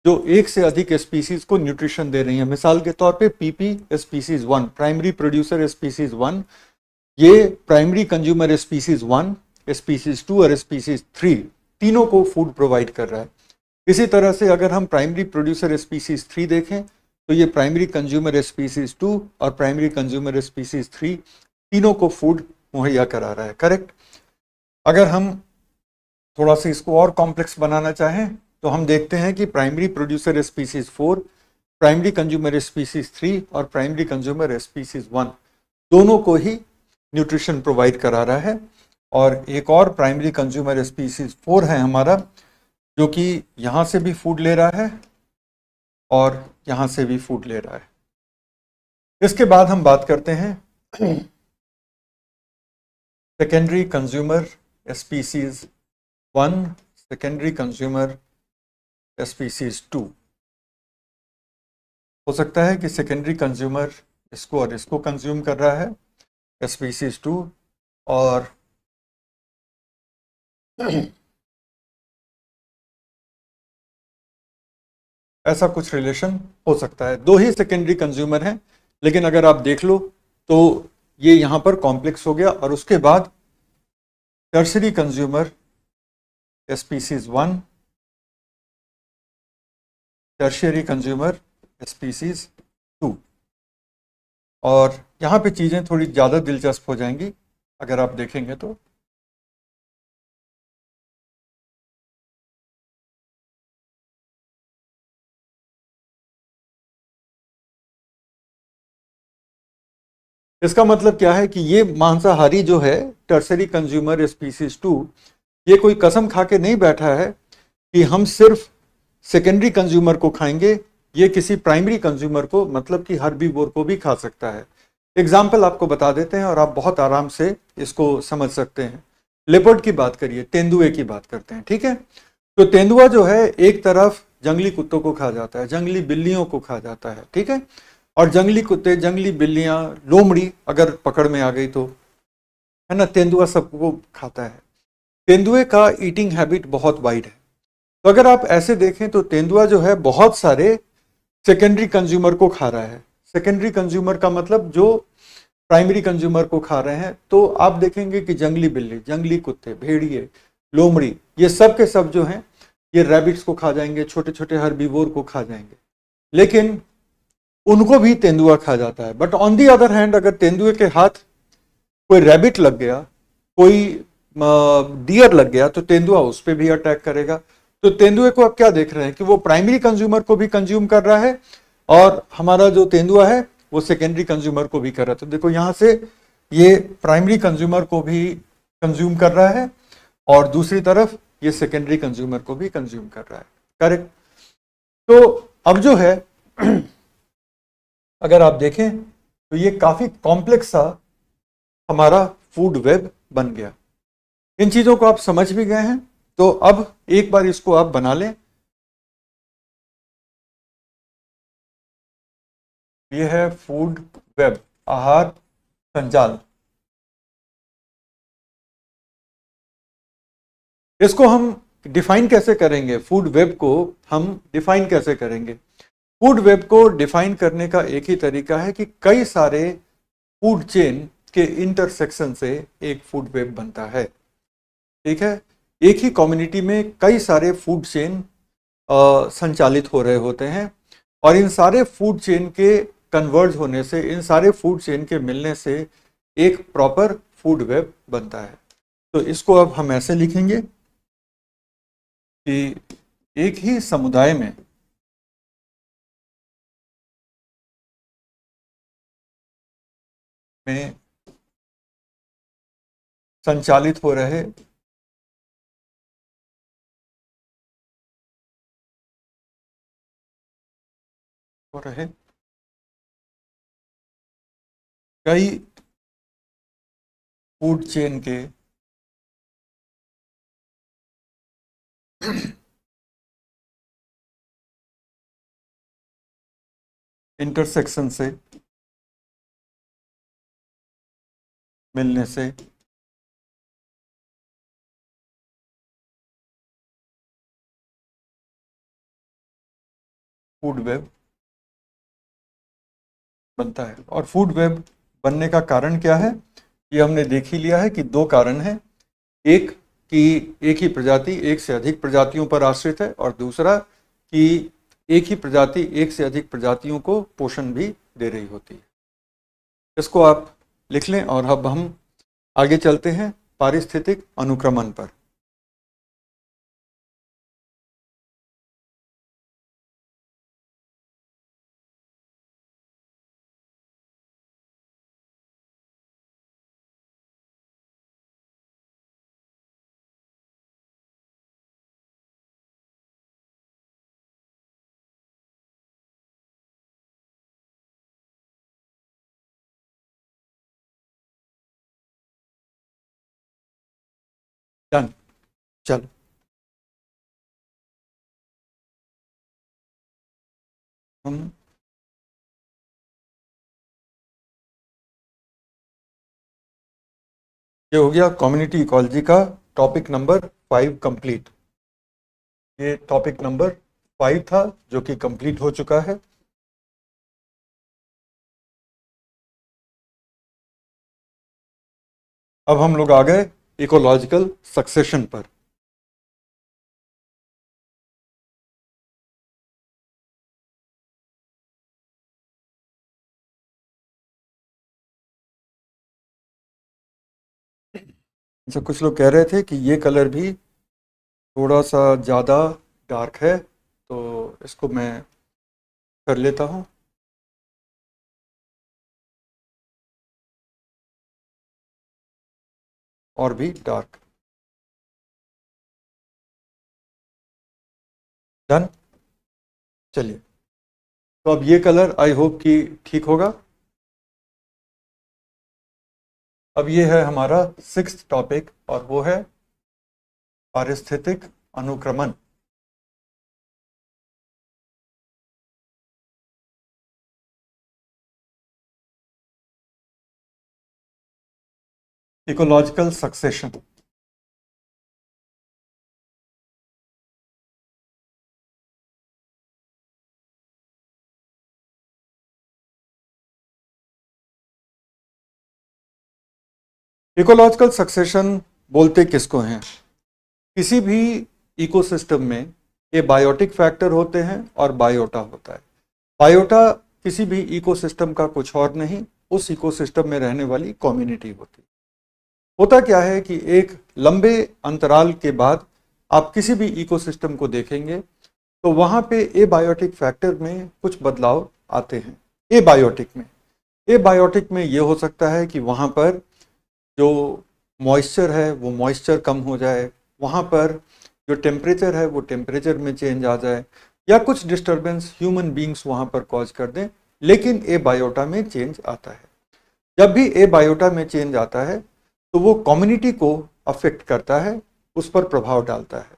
जो एक से अधिक स्पीसीज को न्यूट्रिशन दे रही हैं। मिसाल के तौर पे PP species 1, primary producer species 1, ये प्राइमरी कंज्यूमर स्पीसीज 1, स्पीसीज 2 और स्पीसीज 3 तीनों को फूड प्रोवाइड कर रहा है। इसी तरह से अगर हम प्राइमरी प्रोड्यूसर स्पीसीज 3 देखें तो ये प्राइमरी कंज्यूमर स्पीसीज 2 और प्राइमरी कंज्यूमर स्पीसीज 3 तीनों को फूड मुहैया करा रहा है। करेक्ट। अगर हम थोड़ा सा इसको और कॉम्प्लेक्स बनाना चाहें तो हम देखते हैं कि primary producer species 4, primary consumer species 3 और प्राइमरी कंज्यूमर स्पीसीज 1 दोनों को ही न्यूट्रिशन प्रोवाइड करा रहा है। और एक और प्राइमरी कंज्यूमर स्पीसीज 4 है हमारा, जो कि यहाँ से भी फूड ले रहा है और यहाँ से भी फूड ले रहा है। इसके बाद हम बात करते हैं secondary consumer species 1, secondary consumer species 2। हो सकता है कि सेकेंडरी कंज्यूमर इसको और इसको कंज्यूम कर रहा है, स्पीसीज 2 और ऐसा कुछ रिलेशन हो सकता है। दो ही सेकेंडरी कंज्यूमर हैं, लेकिन अगर आप देख लो तो ये यहां पर कॉम्प्लेक्स हो गया, और उसके बाद tertiary consumer species 1, tertiary consumer species 2। और यहां पे चीजें थोड़ी ज्यादा दिलचस्प हो जाएंगी अगर आप देखेंगे तो। इसका मतलब क्या है कि ये मांसाहारी जो है टर्सरी कंज्यूमर स्पीसीज 2, ये कोई कसम खा के नहीं बैठा है कि हम सिर्फ सेकेंडरी कंज्यूमर को खाएंगे, ये किसी प्राइमरी कंज्यूमर को, मतलब कि हर्बीवोर को भी खा सकता है। एग्जाम्पल आपको बता देते हैं और आप बहुत आराम से इसको समझ सकते हैं। लेपर्ड की बात करिए, तेंदुए की बात करते हैं, ठीक है। तो तेंदुआ जो है एक तरफ जंगली कुत्तों को खा जाता है, जंगली बिल्लियों को खा जाता है, ठीक है। और जंगली कुत्ते, जंगली बिल्लियां, लोमड़ी अगर पकड़ में आ गई तो, है ना, तेंदुआ सबको खाता है। तेंदुए का ईटिंग हैबिट बहुत वाइड है। तो अगर आप ऐसे देखें तो तेंदुआ जो है बहुत सारे सेकेंडरी कंज्यूमर को खा रहा है। सेकेंडरी कंज्यूमर का मतलब जो प्राइमरी कंज्यूमर को खा रहे हैं, तो आप देखेंगे कि जंगली बिल्ली, जंगली कुत्ते, भेड़िए, लोमड़ी, ये सब के सब जो हैं ये रैबिट्स को खा जाएंगे, छोटे छोटे हर्बीवोर को खा जाएंगे, लेकिन उनको भी तेंदुआ खा जाता है। But on the other hand अगर तेंदुए के हाथ कोई रैबिट लग गया, कोई डियर लग गया, तो तेंदुआ उस पर भी अटैक करेगा। तो तेंदुए को अब क्या देख रहे हैं कि वो प्राइमरी कंज्यूमर को भी कंज्यूम कर रहा है, और हमारा जो तेंदुआ है वो सेकेंडरी कंज्यूमर को भी कर रहा है। तो देखो यहां से ये प्राइमरी कंज्यूमर को भी कंज्यूम कर रहा है, और दूसरी तरफ ये सेकेंडरी कंज्यूमर को भी कंज्यूम कर रहा है। करेक्ट। तो अब जो है अगर आप देखें तो ये काफी कॉम्प्लेक्स सा हमारा फूड वेब बन गया। इन चीजों को आप समझ भी गए हैं, तो अब एक बार इसको आप बना लें। ये है फूड वेब, आहार संजाल। इसको हम डिफाइन कैसे करेंगे? फूड वेब को हम डिफाइन कैसे करेंगे? फूड वेब को डिफाइन करने का एक ही तरीका है कि कई सारे फूड चेन के इंटरसेक्शन से एक फूड वेब बनता है, ठीक है। एक ही कम्युनिटी में कई सारे फूड चेन संचालित हो रहे होते हैं, और इन सारे फूड चेन के कन्वर्ज होने से, इन सारे फूड चेन के मिलने से एक प्रॉपर फूड वेब बनता है। तो इसको अब हम ऐसे लिखेंगे कि एक ही समुदाय में संचालित हो रहे कई फूड चेन के इंटरसेक्शन से मिलने से फूड वेब बनता है। और फूड वेब बनने का कारण क्या है? ये हमने देख ही लिया है कि दो कारण हैं। एक कि एक ही प्रजाति एक से अधिक प्रजातियों पर आश्रित है, और दूसरा कि एक ही प्रजाति एक से अधिक प्रजातियों को पोषण भी दे रही होती है। इसको आप लिख लें, और अब हम आगे चलते हैं पारिस्थितिक अनुक्रमण पर। डन। चलो हम ये हो गया कम्युनिटी इकोलॉजी का टॉपिक नंबर 5 कंप्लीट। ये टॉपिक नंबर 5 था जो कि कंप्लीट हो चुका है। अब हम लोग आ गए इकोलॉजिकल सक्सेशन पर। अच्छा, कुछ लोग कह रहे थे कि ये कलर भी थोड़ा सा ज़्यादा डार्क है, तो इसको मैं कर लेता हूँ। और भी डार्क। डन। चलिए, तो अब ये कलर आई होप कि ठीक होगा। अब ये है हमारा 6th टॉपिक और वो है पारिस्थितिक अनुक्रमण। Ecological succession. इकोलॉजिकल सक्सेशन बोलते किसको हैं? किसी भी इकोसिस्टम में ये बायोटिक फैक्टर होते हैं और बायोटा होता है। बायोटा किसी भी इकोसिस्टम का कुछ और नहीं, उस इकोसिस्टम में रहने वाली कम्युनिटी होती है। होता क्या है कि एक लंबे अंतराल के बाद आप किसी भी इकोसिस्टम को देखेंगे तो वहाँ पे एबायोटिक फैक्टर में कुछ बदलाव आते हैं। एबायोटिक में ये हो सकता है कि वहाँ पर जो मॉइस्चर है वो मॉइस्चर कम हो जाए, वहाँ पर जो टेम्परेचर है वो टेम्परेचर में चेंज आ जाए, या कुछ डिस्टर्बेंस ह्यूमन बींग्स वहाँ पर कॉज कर दें, लेकिन एबायोटा में चेंज आता है। जब भी एबायोटा में चेंज आता है तो वो कम्युनिटी को अफेक्ट करता है, उस पर प्रभाव डालता है।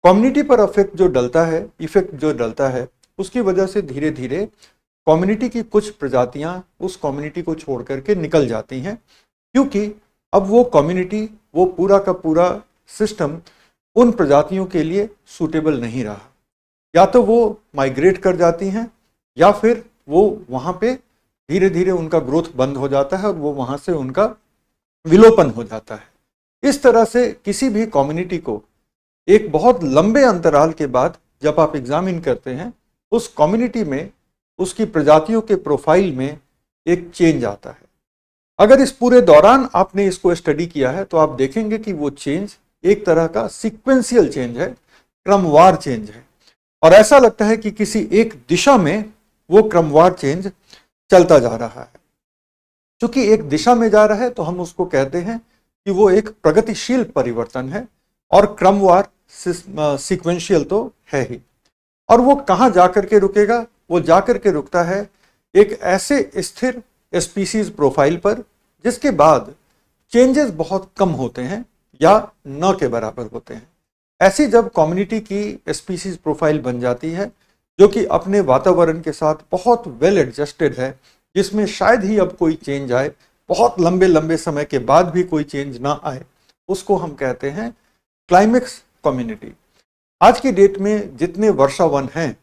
कम्युनिटी पर इफेक्ट जो डलता है उसकी वजह से धीरे धीरे कम्युनिटी की कुछ प्रजातियां उस कम्युनिटी को छोड़ करके निकल जाती हैं, क्योंकि अब वो कम्युनिटी, वो पूरा का पूरा सिस्टम उन प्रजातियों के लिए सूटेबल नहीं रहा। या तो वो माइग्रेट कर जाती हैं या फिर वो वहाँ पे धीरे धीरे उनका ग्रोथ बंद हो जाता है और वो वहाँ से उनका विलोपन हो जाता है। इस तरह से किसी भी कम्युनिटी को एक बहुत लंबे अंतराल के बाद जब आप एग्जामिन करते हैं, उस कम्युनिटी में उसकी प्रजातियों के प्रोफाइल में एक चेंज आता है। अगर इस पूरे दौरान आपने इसको स्टडी किया है तो आप देखेंगे कि वो चेंज एक तरह का सीक्वेंशियल चेंज है, क्रमवार चेंज है, और ऐसा लगता है कि किसी एक दिशा में वो क्रमवार चेंज चलता जा रहा है। क्योंकि एक दिशा में जा रहा है तो हम उसको कहते हैं कि वो एक प्रगतिशील परिवर्तन है, और क्रमवार सीक्वेंशियल तो है ही। और वो कहाँ जाकर के रुकेगा? वो जाकर के रुकता है एक ऐसे स्थिर स्पीसीज प्रोफाइल पर जिसके बाद चेंजेस बहुत कम होते हैं या न के बराबर होते हैं। ऐसी जब कम्युनिटी की स्पीसीज प्रोफाइल बन जाती है जो कि अपने वातावरण के साथ बहुत वेल एडजस्टेड है, जिसमें शायद ही अब कोई चेंज आए, बहुत लंबे लंबे समय के बाद भी कोई चेंज ना आए, उसको हम कहते हैं क्लाइमेक्स कम्युनिटी। आज की डेट में जितने वर्षावन हैं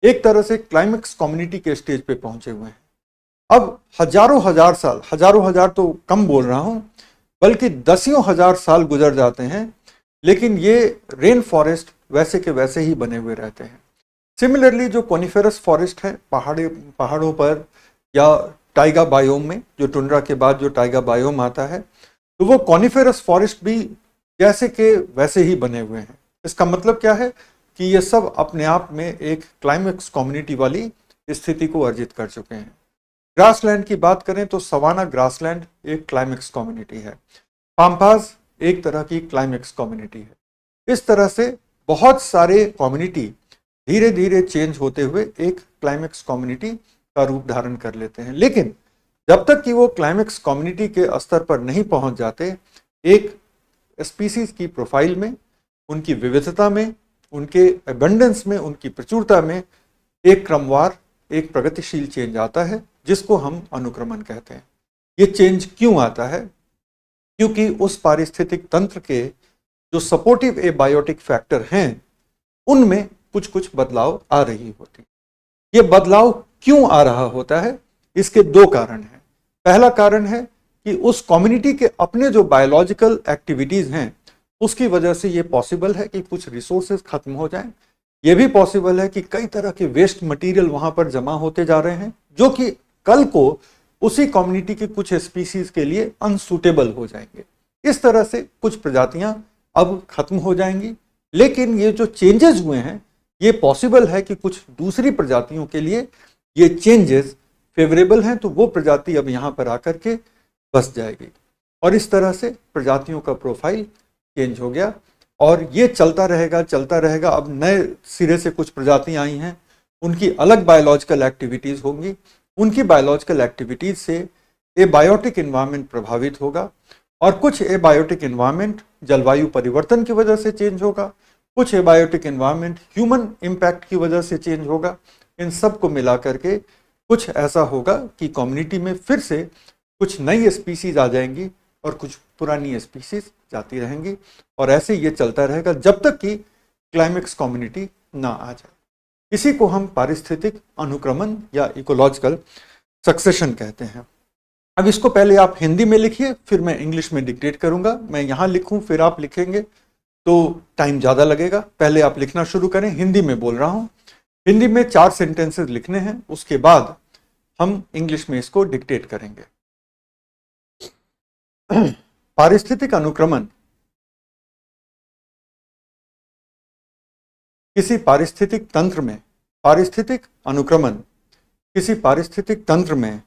एक तरह से क्लाइमेक्स कम्युनिटी के स्टेज पे पहुंचे हुए हैं। अब हजारों हजार तो कम बोल रहा हूं, बल्कि दसियों हजार साल गुजर जाते हैं, लेकिन ये रेन फॉरेस्ट वैसे के वैसे ही बने हुए रहते हैं। सिमिलरली जो कोनिफेरस फॉरेस्ट है पहाड़ों पर या टाइगा बायोम में, जो टुंड्रा के बाद जो टाइगा बायोम आता है, तो वो कोनिफेरस फॉरेस्ट भी जैसे के वैसे ही बने हुए हैं। इसका मतलब क्या है कि ये सब अपने आप में एक क्लाइमेक्स कम्युनिटी वाली स्थिति को अर्जित कर चुके हैं। ग्रासलैंड की बात करें तो सवाना ग्रासलैंड एक क्लाइमेक्स कम्युनिटी है, पाम्पास एक तरह की क्लाइमेक्स कम्युनिटी है। इस तरह से बहुत सारे कम्युनिटी धीरे धीरे चेंज होते हुए एक क्लाइमेक्स कम्युनिटी का रूप धारण कर लेते हैं। लेकिन जब तक कि वो क्लाइमेक्स कम्युनिटी के स्तर पर नहीं पहुंच जाते, एक स्पीसीज की प्रोफाइल में, उनकी विविधता में, उनके एबंडेंस में, उनकी प्रचुरता में एक क्रमवार, एक प्रगतिशील चेंज आता है जिसको हम अनुक्रमण कहते हैं। ये चेंज क्यों आता है? क्योंकि उस पारिस्थितिक तंत्र के जो सपोर्टिव एबायोटिक फैक्टर हैं उनमें कुछ कुछ बदलाव आ रही होती। ये बदलाव क्यों आ रहा होता है? इसके दो कारण हैं। पहला कारण है कि उस कम्युनिटी के अपने जो बायोलॉजिकल एक्टिविटीज हैं उसकी वजह से ये पॉसिबल है कि कुछ रिसोर्सेज खत्म हो जाएं। ये भी पॉसिबल है कि कई तरह के वेस्ट मटेरियल वहां पर जमा होते जा रहे हैं जो कि कल को उसी कम्युनिटी के कुछ स्पीसीज के लिए अनसूटेबल हो जाएंगे। इस तरह से कुछ प्रजातियां अब खत्म हो जाएंगी। लेकिन ये जो चेंजेस हुए हैं ये पॉसिबल है कि कुछ दूसरी प्रजातियों के लिए ये चेंजेस फेवरेबल हैं, तो वो प्रजाति अब यहाँ पर आकर के बस जाएगी और इस तरह से प्रजातियों का प्रोफाइल चेंज हो गया और ये चलता रहेगा। अब नए सिरे से कुछ प्रजातियां आई हैं, उनकी अलग बायोलॉजिकल एक्टिविटीज होंगी, उनकी बायोलॉजिकल एक्टिविटीज से एबायोटिक एनवायरनमेंट प्रभावित होगा और कुछ एबायोटिक एनवायरनमेंट जलवायु परिवर्तन की वजह से चेंज होगा, कुछ एबायोटिक एनवायरनमेंट ह्यूमन इम्पैक्ट की वजह से चेंज होगा। इन सब को मिला करके कुछ ऐसा होगा कि कम्युनिटी में फिर से कुछ नई स्पीसीज आ जाएंगी और कुछ पुरानी स्पीसीज जाती रहेंगी और ऐसे ये चलता रहेगा जब तक कि क्लाइमेक्स कम्युनिटी ना आ जाए। इसी को हम पारिस्थितिक अनुक्रमण या इकोलॉजिकल सक्सेशन कहते हैं। अब इसको पहले आप हिंदी में लिखिए, फिर मैं इंग्लिश में डिक्टेट करूंगा। मैं यहाँ लिखूं फिर आप लिखेंगे तो टाइम ज़्यादा लगेगा। पहले आप लिखना शुरू करें। हिंदी में बोल रहा हूँ। हिंदी में 4 सेंटेंसेस लिखने हैं, उसके बाद हम इंग्लिश में इसको डिक्टेट करेंगे। पारिस्थितिक अनुक्रमण किसी पारिस्थितिक तंत्र में, पारिस्थितिक अनुक्रमण किसी पारिस्थितिक तंत्र में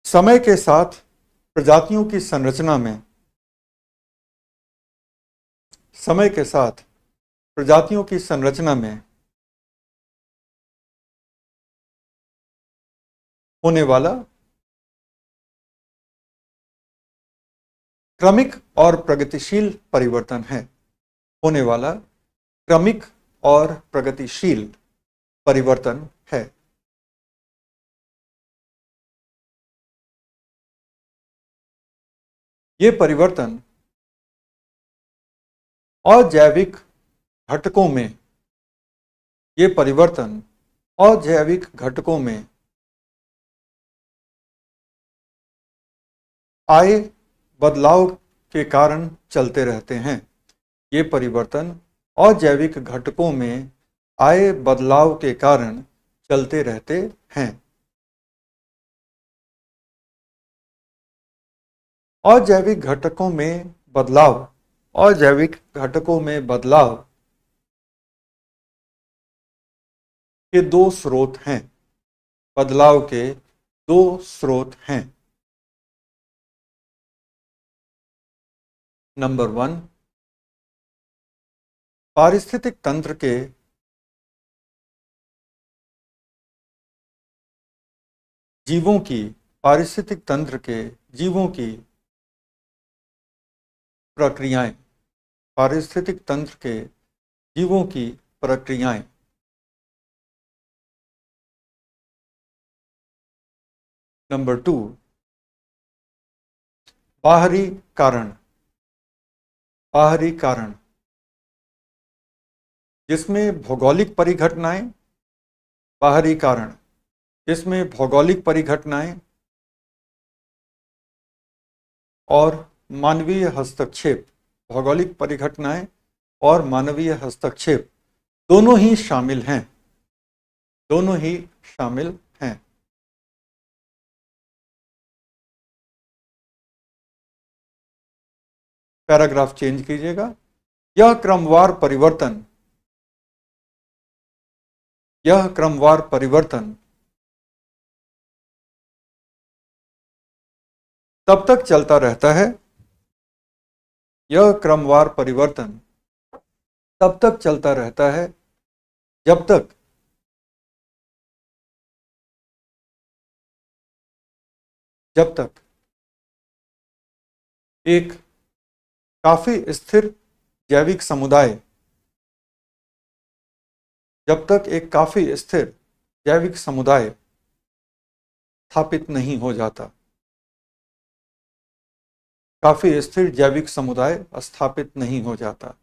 समय के साथ प्रजातियों की संरचना में, समय के साथ प्रजातियों की संरचना में होने वाला क्रमिक और प्रगतिशील परिवर्तन है। होने वाला क्रमिक और प्रगतिशील परिवर्तन है। ये परिवर्तन अजैविक घटकों में, ये परिवर्तन अजैविक घटकों में आए बदलाव के कारण चलते रहते हैं। ये परिवर्तन अजैविक घटकों में आए बदलाव के कारण चलते रहते हैं। अजैविक घटकों में बदलाव, अजैविक घटकों में बदलाव के 2 स्रोत हैं। बदलाव के 2 स्रोत हैं। नंबर 1, पारिस्थितिक तंत्र के जीवों की, पारिस्थितिक तंत्र के जीवों की प्रक्रियाएं, पारिस्थितिक तंत्र के जीवों की प्रक्रियाएं। नंबर 2, बाहरी कारण, बाहरी कारण जिसमें भौगोलिक परिघटनाएं, बाहरी कारण जिसमें भौगोलिक परिघटनाएं और मानवीय हस्तक्षेप, भौगोलिक परिघटनाएं और मानवीय हस्तक्षेप दोनों ही शामिल हैं, दोनों ही शामिल हैं। पैराग्राफ चेंज कीजिएगा। यह क्रमवार परिवर्तन, यह क्रमवार परिवर्तन तब तक चलता रहता है, यह क्रमवार परिवर्तन तब तक चलता रहता है जब तक एक काफी स्थिर जैविक समुदाय, जब तक एक काफी स्थिर जैविक समुदाय स्थापित नहीं हो जाता। काफी स्थिर जैविक समुदाय स्थापित नहीं हो जाता।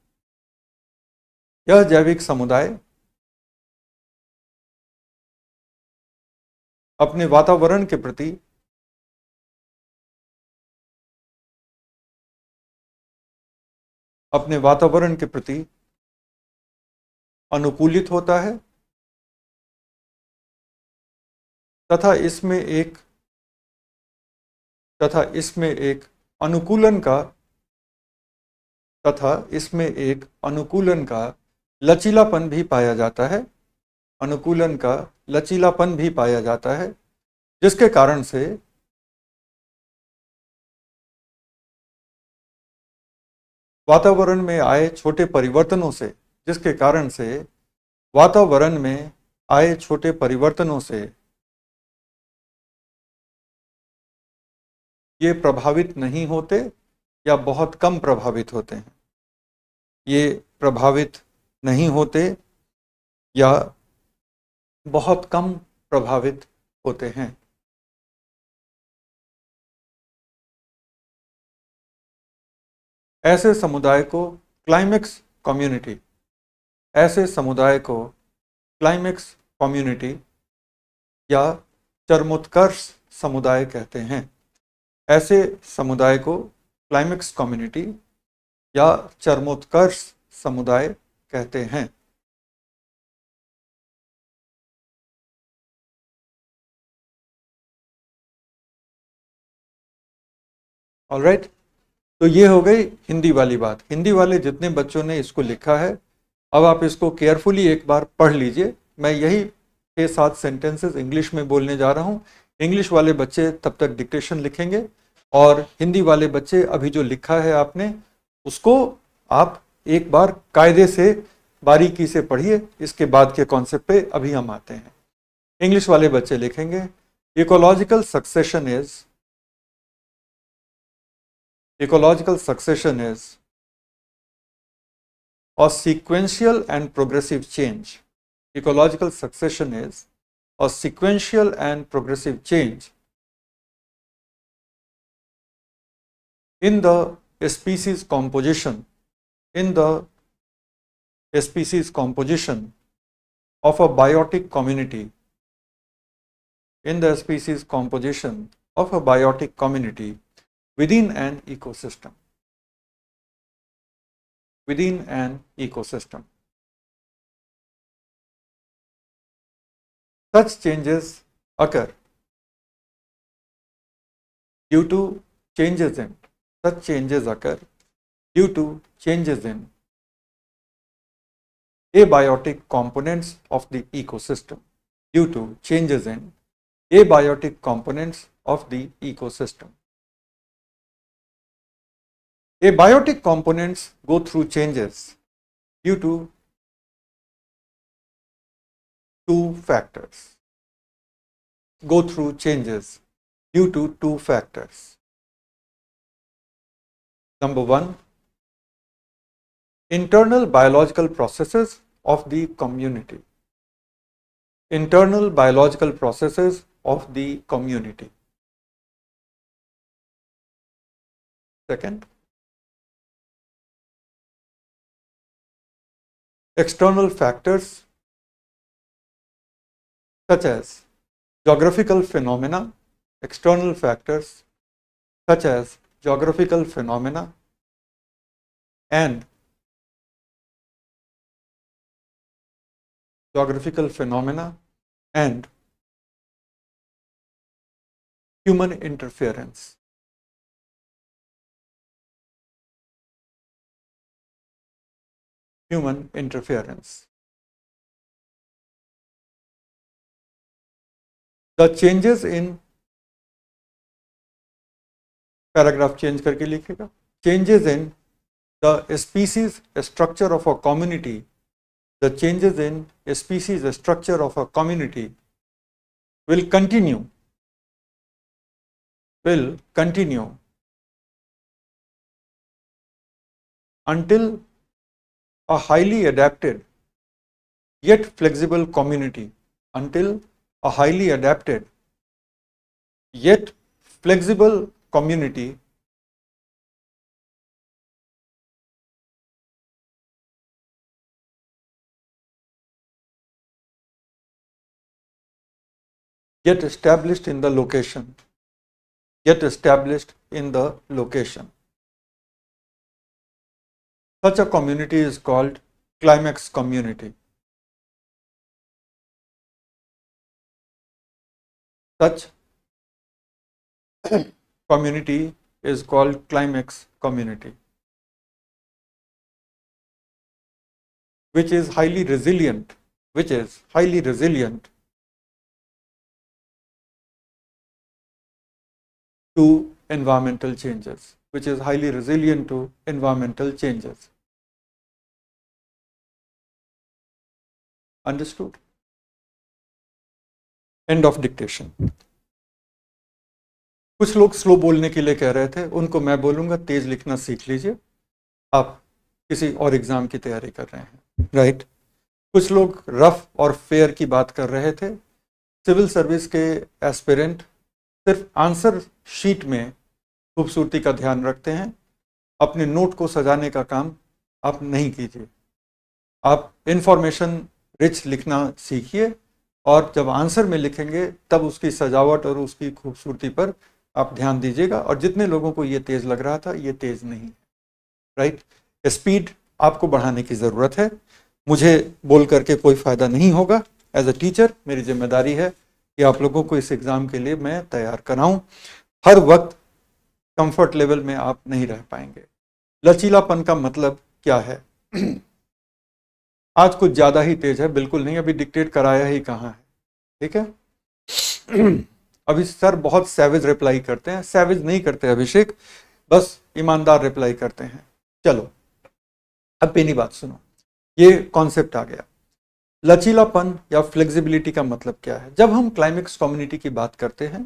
यह जैविक समुदाय अपने वातावरण के प्रति अनुकूलित होता है तथा इसमें एक अनुकूलन का लचीलापन भी पाया जाता है। जिसके कारण से वातावरण में आए छोटे परिवर्तनों से ये प्रभावित नहीं होते या बहुत कम प्रभावित होते हैं। ये प्रभावित नहीं होते या बहुत कम प्रभावित होते हैं। ऐसे समुदाय को क्लाइमेक्स कम्युनिटी या चरमोत्कर्ष समुदाय कहते हैं। ऐसे समुदाय को क्लाइमेक्स कम्युनिटी या चरमोत्कर्ष समुदाय कहते हैं। ऑलराइट, तो ये हो गई हिंदी वाली बात। हिंदी वाले जितने बच्चों ने इसको लिखा है, अब आप इसको केयरफुली एक बार पढ़ लीजिए। मैं यही 6-7 सेंटेंसेस इंग्लिश में बोलने जा रहा हूँ। इंग्लिश वाले बच्चे तब तक डिक्टेशन लिखेंगे और हिंदी वाले बच्चे अभी जो लिखा है आपने उसको आप एक बार कायदे से बारीकी से पढ़िए। इसके बाद के कॉन्सेप्ट पे अभी हम आते हैं। इंग्लिश वाले बच्चे लिखेंगे, ecological succession is a sequential and progressive change. Ecological succession is a sequential and progressive change in the species composition of a biotic community within an ecosystem. Such changes occur due to changes in abiotic components of the ecosystem. Abiotic components go through changes due to two factors. Number one, internal biological processes of the community. Second, external factors such as geographical phenomena and human interference. The changes in paragraph change करके लिखेगा, changes in the species structure of a community will continue until a highly adapted yet flexible community yet flexible community get established in the location. Get established in the location. Such a community is called climax community. Such community is called climax community, which is highly resilient, to environmental changes, Understood? End of dictation. कुछ लोग slow बोलने के लिए कह रहे थे, उनको मैं बोलूंगा तेज लिखना सीख लीजिए, आप किसी और एग्जाम की तैयारी कर रहे हैं, राइट? कुछ लोग रफ और फेयर की बात कर रहे थे। सिविल सर्विस के एस्पिरेंट सिर्फ आंसर शीट में खूबसूरती का ध्यान रखते हैं, अपने नोट को सजाने का काम आप नहीं कीजिए। आप इंफॉर्मेशन रिच लिखना सीखिए, और जब आंसर में लिखेंगे तब उसकी सजावट और उसकी खूबसूरती पर आप ध्यान दीजिएगा। और जितने लोगों को ये तेज लग रहा था, ये तेज नहीं, राइट? स्पीड आपको बढ़ाने की ज़रूरत है। मुझे बोल करके कोई फ़ायदा नहीं होगा। एज अ टीचर मेरी जिम्मेदारी है कि आप लोगों को इस एग्ज़ाम के लिए मैं तैयार कराऊं। हर वक्त कंफर्ट लेवल में आप नहीं रह पाएंगे। लचीलापन का मतलब क्या है? आज कुछ ज़्यादा ही तेज है, बिल्कुल नहीं, अभी डिक्टेट कराया ही कहाँ है, ठीक है? अभी सर बहुत सैवेज रिप्लाई करते हैं, सैवेज नहीं करते अभिषेक, बस ईमानदार रिप्लाई करते हैं। चलो अब मेरी बात सुनो, ये कॉन्सेप्ट आ गया। लचीलापन या फ्लेक्सिबिलिटी का मतलब क्या है? जब हम क्लाइमेक्स कम्युनिटी की बात करते हैं,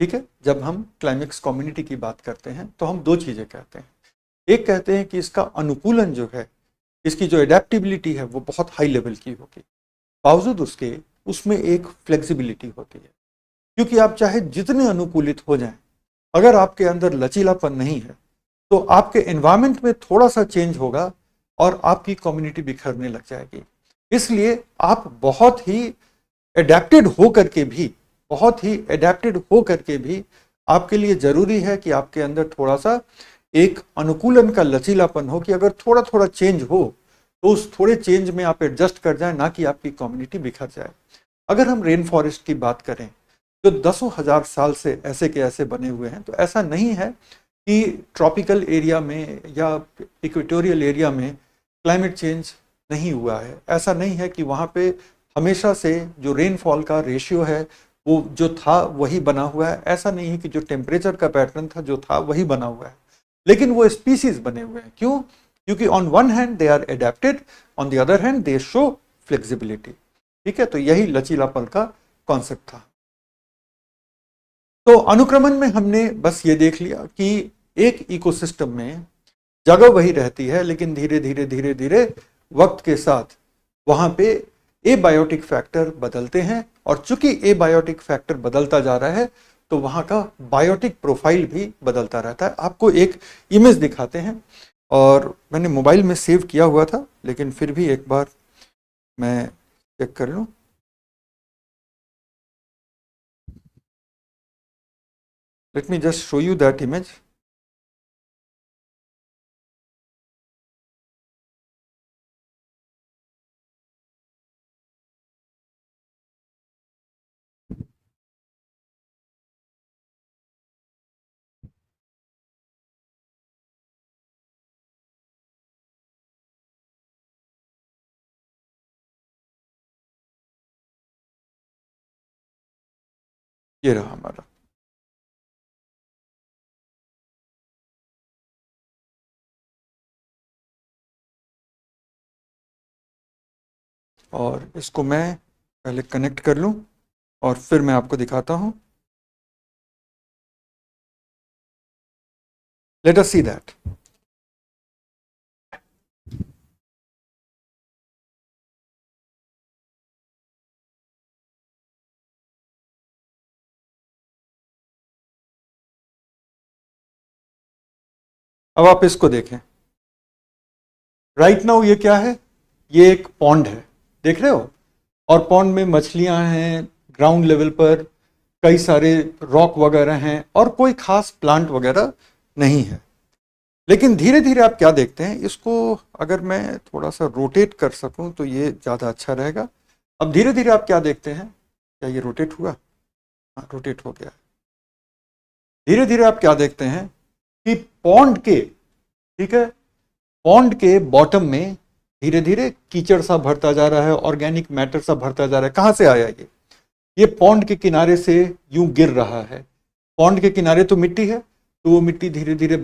ठीक है, जब हम क्लाइमेक्स कम्युनिटी की बात करते हैं तो हम दो चीजें कहते हैं। एक कहते हैं कि इसका अनुकूलन जो है, इसकी जो एडेप्टेबिलिटी है वो बहुत हाई लेवल की होगी, बावजूद उसके उसमें एक फ्लेक्सिबिलिटी होती है। क्योंकि आप चाहे जितने अनुकूलित हो जाएं, अगर आपके अंदर लचीलापन नहीं है तो आपके एनवायरनमेंट में थोड़ा सा चेंज होगा और आपकी कम्युनिटी बिखरने लग जाएगी। इसलिए आप बहुत ही एडेप्टेड हो करके भी आपके लिए जरूरी है कि आपके अंदर थोड़ा सा एक अनुकूलन का लचीलापन हो, कि अगर थोड़ा थोड़ा चेंज हो तो उस थोड़े चेंज में आप एडजस्ट कर जाए, ना कि आपकी कम्युनिटी बिखर जाए। अगर हम रेन फॉरेस्ट की बात करें जो दसों हजार साल से ऐसे के ऐसे बने हुए हैं, तो ऐसा नहीं है कि ट्रॉपिकल एरिया में या इक्वेटोरियल एरिया में क्लाइमेट चेंज नहीं हुआ है। ऐसा नहीं है कि वहाँ पे हमेशा से जो रेनफॉल का रेशियो है वो जो था वही बना हुआ है। ऐसा नहीं है कि जो टेम्परेचर का पैटर्न था जो था वही बना हुआ है, लेकिन वो स्पीसीज बने हुए हैं। क्यों? क्योंकि on one hand they are adapted, on the other hand they show flexibility. ठीक है, तो यही लचीलापन का कॉन्सेप्ट था। तो अनुक्रमण में हमने बस ये देख लिया कि एक इकोसिस्टम में जगह वही रहती है, लेकिन धीरे धीरे धीरे धीरे वक्त के साथ वहां पे एबायोटिक फैक्टर बदलते हैं, और चूंकि एबायोटिक फैक्टर बदलता जा रहा है तो वहां का बायोटिक प्रोफाइल भी बदलता रहता है। आपको एक इमेज दिखाते हैं, और मैंने मोबाइल में सेव किया हुआ था, लेकिन फिर भी एक बार मैं चेक कर लूं। Let me just show you that image. ये रहा हमारा। और इसको मैं पहले कनेक्ट कर लूं और फिर मैं आपको दिखाता हूं। Let us see that. अब आप इसको देखें, राइट नाउ ये क्या है, ये एक पॉन्ड है, देख रहे हो, और पॉन्ड में मछलियां हैं, ग्राउंड लेवल पर कई सारे रॉक वगैरह हैं और कोई खास प्लांट वगैरह नहीं है। लेकिन धीरे धीरे आप क्या देखते हैं, इसको अगर मैं थोड़ा सा रोटेट कर सकूं तो ये ज़्यादा अच्छा रहेगा। अब धीरे धीरे आप क्या देखते हैं, क्या ये रोटेट हुआ? हाँ, रोटेट हो गया। धीरे धीरे आप क्या देखते हैं कि पॉन्ड के, ठीक है, पॉन्ड के बॉटम में धीरे धीरे कीचड़ सा भरता जा रहा है, ऑर्गेनिक मैटर सा भरता जा रहा है। कहाँ से आया ये पॉन्ड के किनारे से यूं गिर रहा है। पॉन्ड के किनारे तो मिट्टी है, तो वो मिट्टी धीरे धीरे